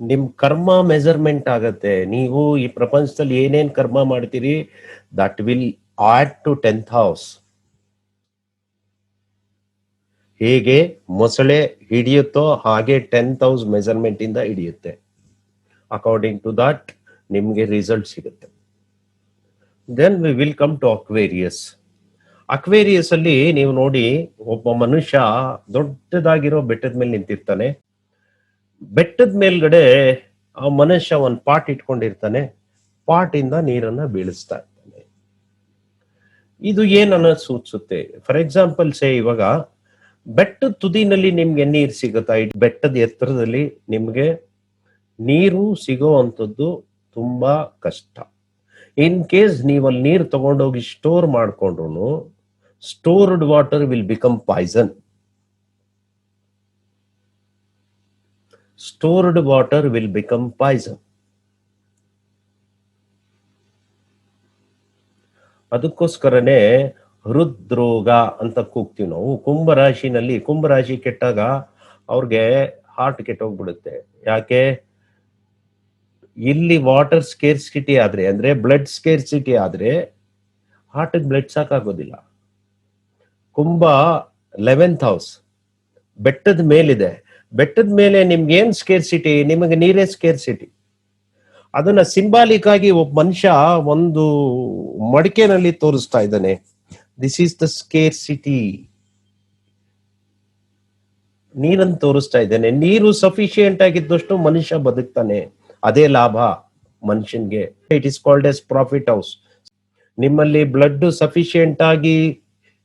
ನಿಮ್ ಕರ್ಮ ಮೆಜರ್ಮೆಂಟ್ ಆಗತ್ತೆ. ನೀವು ಈ ಪ್ರಪಂಚದಲ್ಲಿ ಏನೇನ್ ಕರ್ಮ ಮಾಡ್ತೀರಿ that will add to 10th house. ಹೇಗೆ ಮೊಸಳೆ ಹಿಡಿಯುತ್ತೋ ಹಾಗೆ 10th house ಮೆಜರ್ಮೆಂಟ್ ಇಂದ ಹಿಡಿಯುತ್ತೆ. ಅಕಾರ್ಡಿಂಗ್ ಟು ದಟ್ ನಿಮ್ಗೆ ರಿಸಲ್ಟ್ ಸಿಗುತ್ತೆ. Then we will come to Aquarius. Aquarius ಅಲ್ಲಿ ನೀವು ನೋಡಿ, ಒಬ್ಬ ಮನುಷ್ಯ ದೊಡ್ಡದಾಗಿರೋ ಬೆಟ್ಟದ ಮೇಲೆ ನಿಂತಿರ್ತಾನೆ. ಬೆಟ್ಟದ ಮೇಲ್ಗಡೆ ಆ ಮನುಷ್ಯ ಒಂದು ಪಾಟ್ ಇಟ್ಕೊಂಡಿರ್ತಾನೆ. ಪಾಟ್ ಇಂದ ನೀರನ್ನ ಬೀಳಿಸ್ತಾ ಇರ್ತಾನೆ. ಇದು ಏನನ್ನ ಸೂಚಿಸುತ್ತೆ? ಫಾರ್ ಎಕ್ಸಾಂಪಲ್ ಸೇ, ಇವಾಗ ಬೆಟ್ಟದ ತುದಿನಲ್ಲಿ ನಿಮ್ಗೆ ನೀರು ಸಿಗುತ್ತಾ? ಬೆಟ್ಟದ ಎತ್ತರದಲ್ಲಿ ನಿಮ್ಗೆ ನೀರು ಸಿಗೋ ಅಂಥದ್ದು ತುಂಬಾ ಕಷ್ಟ. ಇನ್ ಕೇಸ್ ನೀವಲ್ಲಿ ನೀರು ತಗೊಂಡೋಗಿ ಸ್ಟೋರ್ ಮಾಡ್ಕೊಂಡ್ರು, stored water will become poison. Stored water will become poison. ಅದಕ್ಕೋಸ್ಕರನೇ ಹೃದ್ರೋಗ ಅಂತ ಕೂಗ್ತೀವಿ ನಾವು. ಕುಂಭರಾಶಿ ಕೆಟ್ಟಾಗ ಅವ್ರಿಗೆ ಹಾರ್ಟ್ ಕೆಟ್ಟೋಗ್ಬಿಡುತ್ತೆ. ಯಾಕೆ? ಇಲ್ಲಿ ವಾಟರ್ ಸ್ಕೇರ್ಸಿಟಿ ಆದ್ರೆ, ಅಂದ್ರೆ ಬ್ಲಡ್ ಸ್ಕೇರ್ಸಿಟಿ ಆದ್ರೆ ಹಾರ್ಟ್ ಬ್ಲಡ್ ಸಾಕಾಗೋದಿಲ್ಲ. ಕುಂಭ 11th ಹೌಸ್ ಬೆಟ್ಟದ ಮೇಲಿದೆ. ಬೆಟ್ಟದ ಮೇಲೆ ನಿಮ್ಗೆ ಏನ್ ಸ್ಕೇರ್ಸಿಟಿ? ನಿಮಗೆ ನೀರೇ ಸ್ಕೇರ್ಸಿಟಿ. ಅದನ್ನ ಸಿಂಬಾಲಿಕ್ ಆಗಿ ಒಬ್ಬ ಮನುಷ್ಯ ಒಂದು ಮಡಿಕೆನಲ್ಲಿ ತೋರಿಸ್ತಾ ಇದ್ದಾನೆ. This is the scarcity. ನೀರನ್ನು ತೋರಿಸ್ತಾ ಇದ್ದೇನೆ. ನೀರು ಸಫಿಶಿಯಂಟ್ ಆಗಿದ್ದಷ್ಟು ಮನುಷ್ಯ ಬದುಕ್ತಾನೆ. ಅದೇ ಲಾಭ ಮನುಷ್ಯನ್ಗೆ. It is called as profit house. ನಿಮ್ಮಲ್ಲಿ ಬ್ಲಡ್ ಸಫಿಶಿಯಂಟ್ ಆಗಿ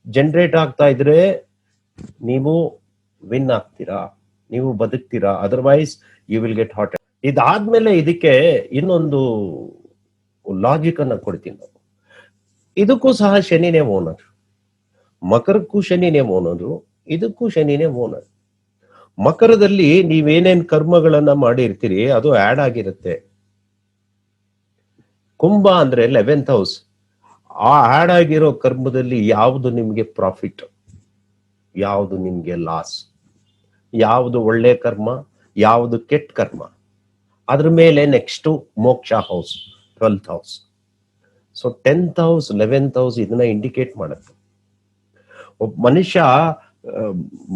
ಜನರೇಟ್ ಆಗ್ತಾ ಇದ್ರೆ ನೀವು ವಿನ್ ಆಗ್ತೀರಾ, ನೀವು ಬದುಕ್ತೀರಾ. Otherwise you will get heart. ಇದಾದ್ಮೇಲೆ ಇದಕ್ಕೆ ಇನ್ನೊಂದು ಲಾಜಿಕ್ ಅನ್ನ ಕೊಡ್ತೀನಿ ನಾವು. ಇದಕ್ಕೂ ಸಹ ಶನಿನೇ ಓನರ್. ಮಕರಕ್ಕೂ ಶನಿನೇ ಓನರು, ಇದಕ್ಕೂ ಶನಿನೇ ಓನರ್. ಮಕರದಲ್ಲಿ ನೀವೇನೇನ್ ಕರ್ಮಗಳನ್ನ ಮಾಡಿರ್ತೀರಿ ಅದು ಆಡ್ ಆಗಿರುತ್ತೆ. ಕುಂಭ ಅಂದ್ರೆ 11th ಹೌಸ್. ಆ ಆಡ್ ಆಗಿರೋ ಕರ್ಮದಲ್ಲಿ ಯಾವುದು ನಿಮ್ಗೆ ಪ್ರಾಫಿಟ್, ಯಾವುದು ನಿಮ್ಗೆ ಲಾಸ್, ಯಾವುದು ಒಳ್ಳೆ ಕರ್ಮ, ಯಾವುದು ಕೆಟ್ಟ ಕರ್ಮ, ಅದ್ರ ಮೇಲೆ ನೆಕ್ಸ್ಟ್ ಮೋಕ್ಷ house 12th house. So 10th house 11th house ಇದನ್ನ ಇಂಡಿಕೇಟ್ ಮಾಡುತ್ತೆ. ಒಬ್ಬ ಮನುಷ್ಯ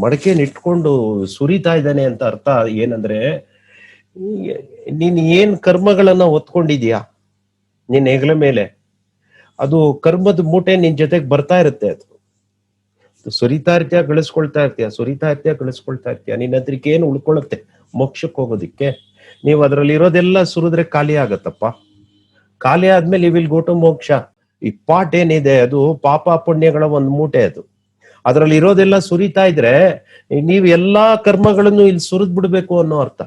ಮಡಕೆನ ಇಟ್ಕೊಂಡು ಸುರಿತಾ ಇದ್ದಾನೆ ಅಂತ ಅರ್ಥ ಏನಂದ್ರೆ, ನೀನ್ ಏನ್ ಕರ್ಮಗಳನ್ನ ಹೊತ್ಕೊಂಡಿದ್ಯಾ ನಿನ್ ಹೆಗಲ ಮೇಲೆ, ಅದು ಕರ್ಮದ ಮೂಟೆ ನಿನ್ ಜೊತೆಗೆ ಬರ್ತಾ ಇರುತ್ತೆ. ಅದು ಸುರಿತಾ ಇರ್ತೀಯ, ಗಳಿಸ್ಕೊಳ್ತಾ ಇರ್ತೀಯ. ನಿನ್ನ ಹತ್ರಕ್ಕೆ ಏನು ಉಳ್ಕೊಳ್ಳುತ್ತೆ ಮೋಕ್ಷಕ್ಕೆ ಹೋಗೋದಿಕ್ಕೆ? ನೀವು ಅದ್ರಲ್ಲಿ ಇರೋದೆಲ್ಲ ಸುರಿದ್ರೆ ಖಾಲಿ ಆಗತ್ತಪ್ಪ. ಖಾಲಿ ಆದ್ಮೇಲೆ ಯು ವಿಲ್ ಗೋ ಟು ಮೋಕ್ಷ. ಈ ಪಾಟ್ ಏನಿದೆ ಅದು ಪಾಪ ಪುಣ್ಯಗಳ ಒಂದು ಮೂಟೆ. ಅದು ಅದ್ರಲ್ಲಿ ಇರೋದೆಲ್ಲ ಸುರಿತಾ ಇದ್ರೆ ನೀವು ಎಲ್ಲಾ ಕರ್ಮಗಳನ್ನು ಇಲ್ಲಿ ಸುರಿದ್ ಬಿಡ್ಬೇಕು ಅನ್ನೋ ಅರ್ಥ.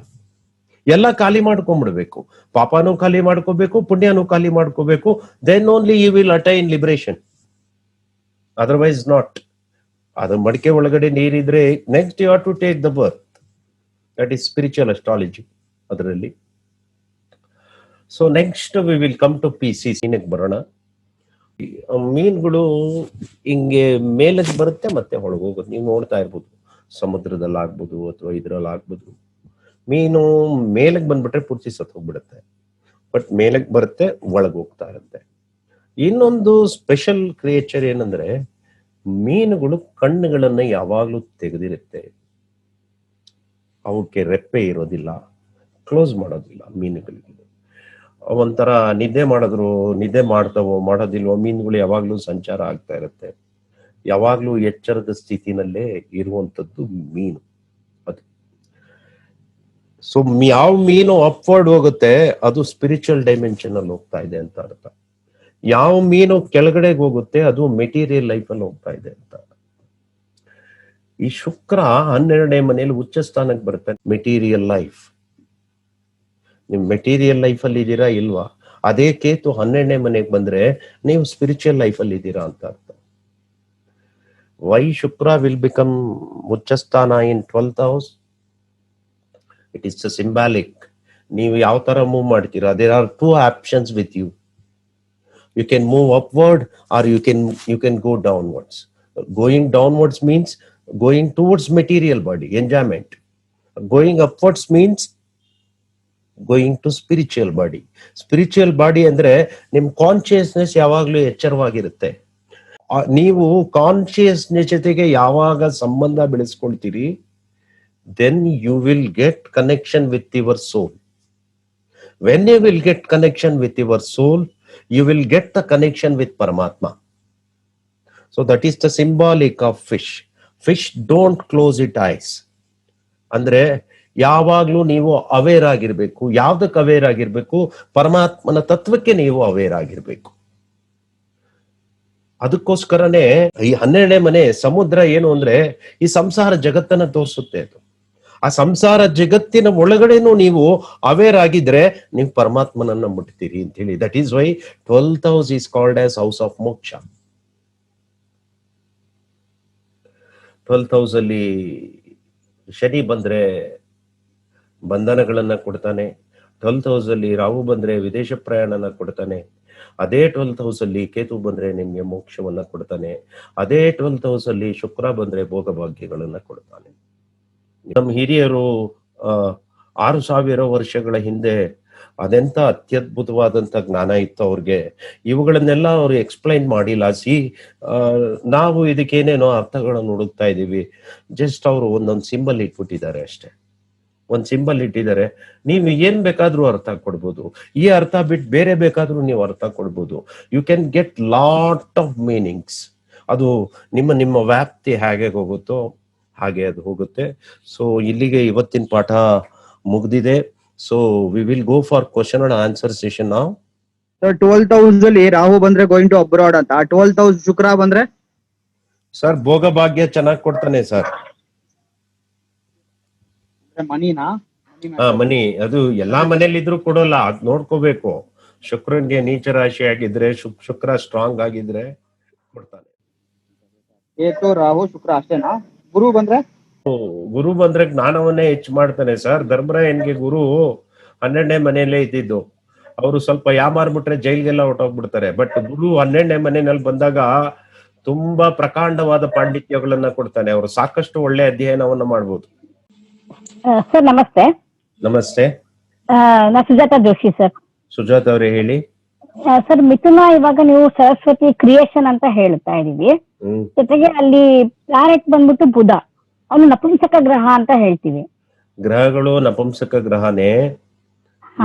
ಎಲ್ಲ ಖಾಲಿ ಮಾಡ್ಕೊಂಡ್ಬಿಡ್ಬೇಕು. ಪಾಪನೂ ಖಾಲಿ ಮಾಡ್ಕೋಬೇಕು, ಪುಣ್ಯನೂ ಖಾಲಿ ಮಾಡ್ಕೋಬೇಕು. Then only you will attain liberation, otherwise not. ಅದು ಮಡಿಕೆ ಒಳಗಡೆ ನೀರಿದ್ರೆ next you are to take the birth. That is spiritual astrology ಅದರಲ್ಲಿ. So next we will come to PC. ಸೀನಕ್ಕೆ ಬರೋಣ. ಮೀನುಗಳು ಹಿಂಗೆ ಮೇಲಕ್ಕೆ ಬರುತ್ತೆ ಮತ್ತೆ ಒಳಗೆ ಹೋಗುತ್ತೆ. ನೀವು ನೋಡ್ತಾ ಇರ್ಬೋದು, ಸಮುದ್ರದಲ್ಲಿ ಆಗ್ಬೋದು ಅಥವಾ ಇದ್ರಲ್ಲಿ ಆಗ್ಬೋದು. ಮೀನು ಮೇಲಕ್ಕೆ ಬಂದ್ಬಿಟ್ರೆ ಪೂರ್ತಿ ಸತ್ತು ಹೋಗ್ಬಿಡುತ್ತೆ, ಬಟ್ ಮೇಲಕ್ಕೆ ಬರುತ್ತೆ, ಒಳಗೆ ಹೋಗ್ತಾ ಇರುತ್ತೆ. ಇನ್ನೊಂದು ಸ್ಪೆಷಲ್ ಕ್ರಿಯೇಚರ್ ಏನಂದ್ರೆ, ಮೀನುಗಳು ಕಣ್ಣುಗಳನ್ನ ಯಾವಾಗ್ಲೂ ತೆಗೆದಿರುತ್ತೆ. ಅವಕ್ಕೆ ರೆಪ್ಪೆ ಇರೋದಿಲ್ಲ, ಕ್ಲೋಸ್ ಮಾಡೋದಿಲ್ಲ ಮೀನುಗಳಿಗೆ. ಒಂಥರ ನಿದ್ದೆ ಮಾಡ್ತಾವೋ ಮಾಡೋದಿಲ್ವೋ, ಮೀನುಗಳು ಯಾವಾಗ್ಲೂ ಸಂಚಾರ ಆಗ್ತಾ ಇರುತ್ತೆ. ಯಾವಾಗ್ಲೂ ಎಚ್ಚರದ ಸ್ಥಿತಿನಲ್ಲೇ ಇರುವಂತದ್ದು ಮೀನು ಅದು. ಸೊ ಯಾವ ಮೀನು ಅಪ್ವರ್ಡ್ ಹೋಗುತ್ತೆ ಅದು ಸ್ಪಿರಿಚುವಲ್ ಡೈಮೆನ್ಷನ್ ಅಲ್ಲಿ ಹೋಗ್ತಾ ಇದೆ ಅಂತ ಅರ್ಥ. ಯಾವ ಮೀನು ಕೆಳಗಡೆಗೆ ಹೋಗುತ್ತೆ ಅದು ಮೆಟೀರಿಯಲ್ ಲೈಫ್ ಅಲ್ಲಿ ಹೋಗ್ತಾ ಇದೆ ಅಂತ. ಈ ಶುಕ್ರ 12ನೇ ಮನೆಯಲ್ಲಿ ಉಚ್ಚ ಸ್ಥಾನಕ್ಕೆ ಬರುತ್ತೆ. ಮೆಟೀರಿಯಲ್ ಲೈಫ್, ನಿಮ್ ಮೆಟೀರಿಯಲ್ ಲೈಫ್ ಅಲ್ಲಿ ಇದ್ದೀರಾ ಇಲ್ವಾ? ಅದೇ ಕೇತು 12ನೇ ಮನೆಗೆ ಬಂದ್ರೆ ನೀವು ಸ್ಪಿರಿಚುವಲ್ ಲೈಫ್ ಅಲ್ಲಿ ಇದ್ದೀರಾ ಅಂತ ಅರ್ಥ. Why Shukra will become ucchasthana in 12th house? It is symbolic. ನೀವು ಯಾವ ತರ ಮೂವ್ ಮಾಡ್ತೀರಾ, there are 2 options with you. You can move upward or you can go downwards. Going downwards means going towards material body, enjoyment. Going upwards means going to spiritual body. Spiritual body ಅಂದ್ರೆ ನಿಮ್ consciousness ಯಾವಾಗ್ಲೂ ಎಚ್ಚರವಾಗಿರುತ್ತೆ. ನೀವು consciousness ಜೊತೆಗೆ ಯಾವಾಗ ಸಂಬಂಧ ಬೆಳೆಸ್ಕೊಳ್ತೀರಿ, then you will get connection with your soul. When you will get connection with your soul, you will get the connection with Paramatma. So that is the symbolic of fish. Fish don't close its eyes. ಅಂದ್ರೆ ಯಾವಾಗ್ಲೂ ನೀವು aware ಆಗಿರ್ಬೇಕು. ಯಾವ್ದಕ್ಕೆ aware ಆಗಿರ್ಬೇಕು? ಪರಮಾತ್ಮನ ತತ್ವಕ್ಕೆ ನೀವು aware ಆಗಿರ್ಬೇಕು. ಅದಕ್ಕೋಸ್ಕರನೇ ಈ 12ನೇ ಮನೆ ಸಮುದ್ರ ಏನು ಅಂದ್ರೆ ಈ ಸಂಸಾರ ಜಗತ್ತನ್ನ ತೋರಿಸುತ್ತೆ. ಅದು ಆ ಸಂಸಾರ ಜಗತ್ತಿನ ಒಳಗಡೆನೂ ನೀವು ಅವೇರ್ ಆಗಿದ್ರೆ ನೀವು ಪರಮಾತ್ಮನನ್ನ ಮುಟ್ತೀರಿ ಅಂತ ಹೇಳಿ. That is why 12th house is called as house of moksha. 12th house ಅಲ್ಲಿ ಶನಿ ಬಂದ್ರೆ ಬಂಧನಗಳನ್ನ ಕೊಡ್ತಾನೆ. 12th ಹೌಸ್ ಅಲ್ಲಿ ರಾಹು ಬಂದ್ರೆ ವಿದೇಶ ಪ್ರಯಾಣನ ಕೊಡ್ತಾನೆ. ಅದೇ 12th ಹೌಸ್ ಅಲ್ಲಿ ಕೇತು ಬಂದ್ರೆ ನಿಮ್ಗೆ ಮೋಕ್ಷವನ್ನ ಕೊಡ್ತಾನೆ. ಅದೇ 12th ಹೌಸ್ ಅಲ್ಲಿ ಶುಕ್ರ ಬಂದ್ರೆ ಭೋಗಭಾಗ್ಯಗಳನ್ನ ಕೊಡ್ತಾನೆ. ನಮ್ಮ ಹಿರಿಯರು 6000 ವರ್ಷಗಳ ಹಿಂದೆ ಅದೆಂತ ಅತ್ಯದ್ಭುತವಾದಂತ ಜ್ಞಾನ ಇತ್ತು ಅವ್ರಿಗೆ. ಇವುಗಳನ್ನೆಲ್ಲ ಅವ್ರು ಎಕ್ಸ್ಪ್ಲೈನ್ ಮಾಡಿಲ್ಲ. ನಾವು ಇದಕ್ಕೇನೇನೋ ಅರ್ಥಗಳನ್ನು ಹುಡುಕ್ತಾ ಇದೀವಿ. ಜಸ್ಟ್ ಅವರು ಒಂದೊಂದು ಸಿಂಬಲ್ ಇಟ್ಬಿಟ್ಟಿದ್ದಾರೆ ಅಷ್ಟೇ. ಒಂದ್ ಸಿಂಬಲ್ ಇಟ್ಟಿದ್ದಾರೆ, ನೀವು ಏನ್ ಬೇಕಾದ್ರೂ ಅರ್ಥ ಕೊಡ್ಬೋದು. ಈ ಅರ್ಥ ಬಿಟ್ಟು ಬೇರೆ ಬೇಕಾದ್ರೂ ನೀವು ಅರ್ಥ ಕೊಡ್ಬೋದು. You can get lot of meanings. ಅದು ನಿಮ್ಮ ವ್ಯಾಪ್ತಿ ಹೇಗೆ ಹೋಗುತ್ತೋ ಹಾಗೆ ಅದು ಹೋಗುತ್ತೆ. ಸೊ ಇಲ್ಲಿಗೆ ಇವತ್ತಿನ ಪಾಠ ಮುಗ್ದಿದೆ. So we will go for question and answer session ನಾವು. ಸರ್ 12th ಹೌಸ್ ಅಲ್ಲಿ ರಾಹು ಬಂದ್ರೆ ಗೋಯಿಂಗ್ ಟು ಅಬ್ರಾಡ್ ಅಂತ, 12th ಹೌಸ್ ಶುಕ್ರ ಬಂದ್ರೆ ಸರ್ ಭೋಗಭಾಗ್ಯ ಚೆನ್ನಾಗಿ ಕೊಡ್ತಾನೆ ಸರ್. ಮನಿನಾ? ಮನಿ ಅದು ಎಲ್ಲಾ ಮನೇಲಿ ಇದ್ರು ಕೊಡೋಲ್ಲ, ಅದ್ ನೋಡ್ಕೋಬೇಕು. ಶುಕ್ರನ್ಗೆ ನೀಚ ರಾಶಿ ಆಗಿದ್ರೆ, ಶುಕ್ರ ಸ್ಟ್ರಾಂಗ್ ಆಗಿದ್ರೆ ಕೊಡ್ತಾನೆ. ಕೇತು ರಾಹು ಶುಕ್ರ ಅಷ್ಟೇನಾ? ಗುರು ಬಂದ್ರೆ? ಗುರು ಬಂದ್ರೆ ಜ್ಞಾನವನ್ನೇ ಹೆಚ್ಚು ಮಾಡ್ತಾನೆ ಸರ್. ಧರ್ಮರಾಯನ್ಗೆ ಗುರು 12ನೇ ಮನೆಯಲ್ಲೇ ಇದ್ದಿದ್ದು. ಅವರು ಸ್ವಲ್ಪ ಯಾಮಾರ್ಬಿಟ್ರೆ ಜೈಲ್ಗೆಲ್ಲ ಹೊಟ್ಟೋಗ್ಬಿಡ್ತಾರೆ. ಬಟ್ ಗುರು 12ನೇ ಮನೆಯಲ್ಲಿ ಬಂದಾಗ ತುಂಬಾ ಪ್ರಕಾಂಡವಾದ ಪಾಂಡಿತ್ಯಗಳನ್ನ ಕೊಡ್ತಾನೆ. ಅವರು ಸಾಕಷ್ಟು ಒಳ್ಳೆ ಅಧ್ಯಯನವನ್ನ ಮಾಡ್ಬೋದು. ಸರ್ ನಮಸ್ತೆ. ನಮಸ್ತೆ. ನಾ ಸುಜಾತ ಜೋಶಿ ಸರ್. ಸುಜಾತ ಅವರೇ ಹೇಳಿ. ಸರ್ ಮಿಥುನ ಇವಾಗ ನೀವು ಸರಸ್ವತಿ ಕ್ರಿಯೇಷನ್ ಅಂತ ಹೇಳ್ತಾ ಇದೀವಿ. ಜೊತೆಗೆ ಅಲ್ಲಿ ಪ್ಲಾನೆಟ್ ಬಂದ್ಬಿಟ್ಟು ಬುಧ, ಅವನು ನಪುಂಸಕ ಗ್ರಹ ಅಂತ ಹೇಳ್ತೀವಿ. ಗ್ರಹಗಳು ನಪುಂಸಕ ಗ್ರಹನೇ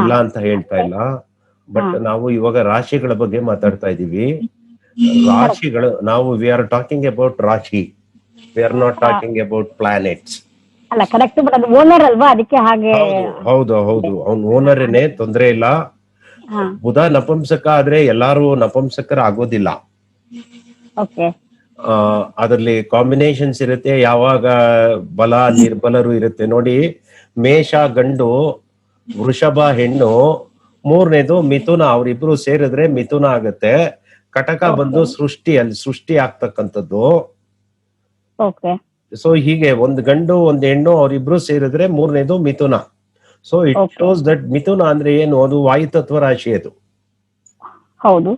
ಇಲ್ಲ ಅಂತ ಹೇಳ್ತಾ ಇಲ್ಲ. ಬಟ್ ನಾವು ಇವಾಗ ರಾಶಿಗಳ ಬಗ್ಗೆ ಮಾತಾಡ್ತಾ ಇದೀವಿ. ರಾಶಿಗಳು ನಾವು ವಿ ಆರ್ ಟಾಕಿಂಗ್ ಅಬೌಟ್ ರಾಶಿ, we are not talking about planets. ಅಲ್ಲ ಕರೆಕ್ಟ್, ಬಟ್ ಅದು ಓನರ್ ಅಲ್ವಾ, ಅದಕ್ಕೆ ಹಾಗೆ. ಹೌದು ಅವ್ನು ಓನರ್ನೇ, ತೊಂದ್ರೆ ಇಲ್ಲ. ಬುಧ ನಪುಂಸಕ ಆದ್ರೆ ಎಲ್ಲಾರು ನಪುಂಸಕರ ಆಗೋದಿಲ್ಲ. ಓಕೆ. ಅದರಲ್ಲಿ ಕಾಂಬಿನೇಷನ್ಸ್ ಇರುತ್ತೆ. ಯಾವಾಗ ಬಲ ನಿರ್ಬಲರು ಇರುತ್ತೆ ನೋಡಿ. ಮೇಷ ಗಂಡು, ವೃಷಭ ಹೆಣ್ಣು, ಮೂರನೇದು ಮಿಥುನ, ಅವರಿಬ್ರು ಸೇರಿದ್ರೆ ಮಿಥುನ ಆಗತ್ತೆ. ಕಟಕ ಬಂದು ಅಲ್ಲಿ ಸೃಷ್ಟಿ ಆಗ್ತಕ್ಕಂಥದ್ದು. ಸೊ ಹೀಗೆ ಒಂದು ಗಂಡು ಒಂದು ಹೆಣ್ಣು ಅವರಿಬ್ರು ಸೇರಿದ್ರೆ ಮೂರನೇದು ಮಿಥುನ. ಸೊ ಇಟ್ ಶೋಸ್ ದಟ್ ಮಿಥುನ ಅಂದ್ರೆ ಏನು, ಅದು ವಾಯುತತ್ವ ರಾಶಿ. ಅದು ಹೌದು,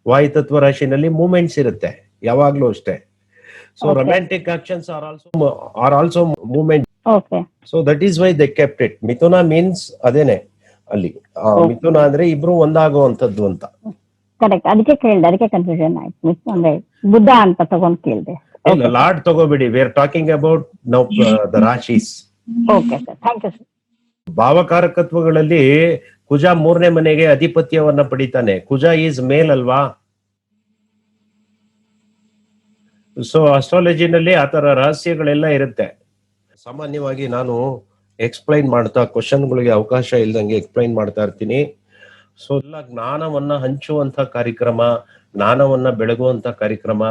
ವಾಯುತತ್ವ ರಾಶಿನಲ್ಲಿ ಮೂವ್ಮೆಂಟ್ಸ್ ಇರುತ್ತೆ ಯಾವಾಗ್ಲೂ ಅಷ್ಟೇ. So romantic actions are also movement. So that is why they kept it. ಮಿಥುನ ಮೀನ್ಸ್ ಅದೇನೆ ಅಲ್ಲಿ. ಮಿಥುನ ಅಂದ್ರೆ ಇಬ್ರು ಒಂದಾಗುವಂತದ್ದು ಅಂತ. ಕರೆಕ್ಟ್, ಅದಕ್ಕೆ ಕೇಳಿದೆ, ಅದಕ್ಕೆ ಕನ್ಫ್ಯೂಷನ್ ಆಯ್ತು. ಅಂದ್ರೆ ಬುದ್ಧ ಅಂತ ತಗೊಂಡ್ ಕೇಳಿದೆ. ಇಲ್ಲ, ಲಾರ್ಡ್ ತಗೋಬೇಡಿ. We are talking about now the rashis. Okay sir, thank you sir. ಭಾವಕಾರಕತ್ವಗಳಲ್ಲಿ ಕುಜ 3ನೇ ಮನೆಗೆ ಅಧಿಪತ್ಯವನ್ನ ಪಡಿತಾನೆ. ಕುಜ ಈಸ್ ಮೇಲ್ ಅಲ್ವಾ. ಸೊ ಅಸ್ಟ್ರಾಲಜಿನಲ್ಲಿ ಆತರ ರಹಸ್ಯಗಳೆಲ್ಲ ಇರುತ್ತೆ. ಸಾಮಾನ್ಯವಾಗಿ ನಾನು ಎಕ್ಸ್ಪ್ಲೈನ್ ಮಾಡ್ತಾ, ಕ್ವಶನ್ಗಳಿಗೆ ಅವಕಾಶ ಇಲ್ದಂಗೆ ಎಕ್ಸ್ಪ್ಲೈನ್ ಮಾಡ್ತಾ ಇರ್ತೀನಿ. ಸೊ ಎಲ್ಲ ಜ್ಞಾನವನ್ನ ಹಂಚುವಂತ ಕಾರ್ಯಕ್ರಮ, ಜ್ಞಾನವನ್ನ ಬೆಳಗುವಂತ ಕಾರ್ಯಕ್ರಮ.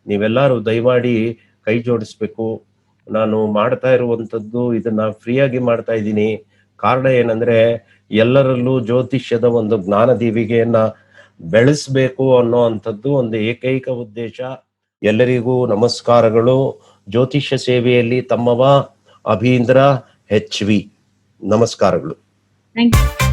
ನೀವೆಲ್ಲರೂ ದಯಮಾಡಿ ಕೈ ಜೋಡಿಸ್ಬೇಕು. ನಾನು ಮಾಡ್ತಾ ಇರುವಂತದ್ದು ಇದನ್ನ ಫ್ರೀಯಾಗಿ ಮಾಡ್ತಾ ಇದ್ದೀನಿ. ಕಾರಣ ಏನಂದ್ರೆ ಎಲ್ಲರಲ್ಲೂ ಜ್ಯೋತಿಷ್ಯದ ಒಂದು ಜ್ಞಾನ ದೀವಿಗೆಯನ್ನ ಬೆಳೆಸ್ಬೇಕು ಅನ್ನೋ ಅಂಥದ್ದು ಒಂದು ಏಕೈಕ ಉದ್ದೇಶ. ಎಲ್ಲರಿಗೂ ನಮಸ್ಕಾರಗಳು. ಜ್ಯೋತಿಷ್ಯ ಸೇವೆಯಲ್ಲಿ ತಮ್ಮವ ಅಭೀಂದ್ರ HV. ನಮಸ್ಕಾರಗಳು. Thank you.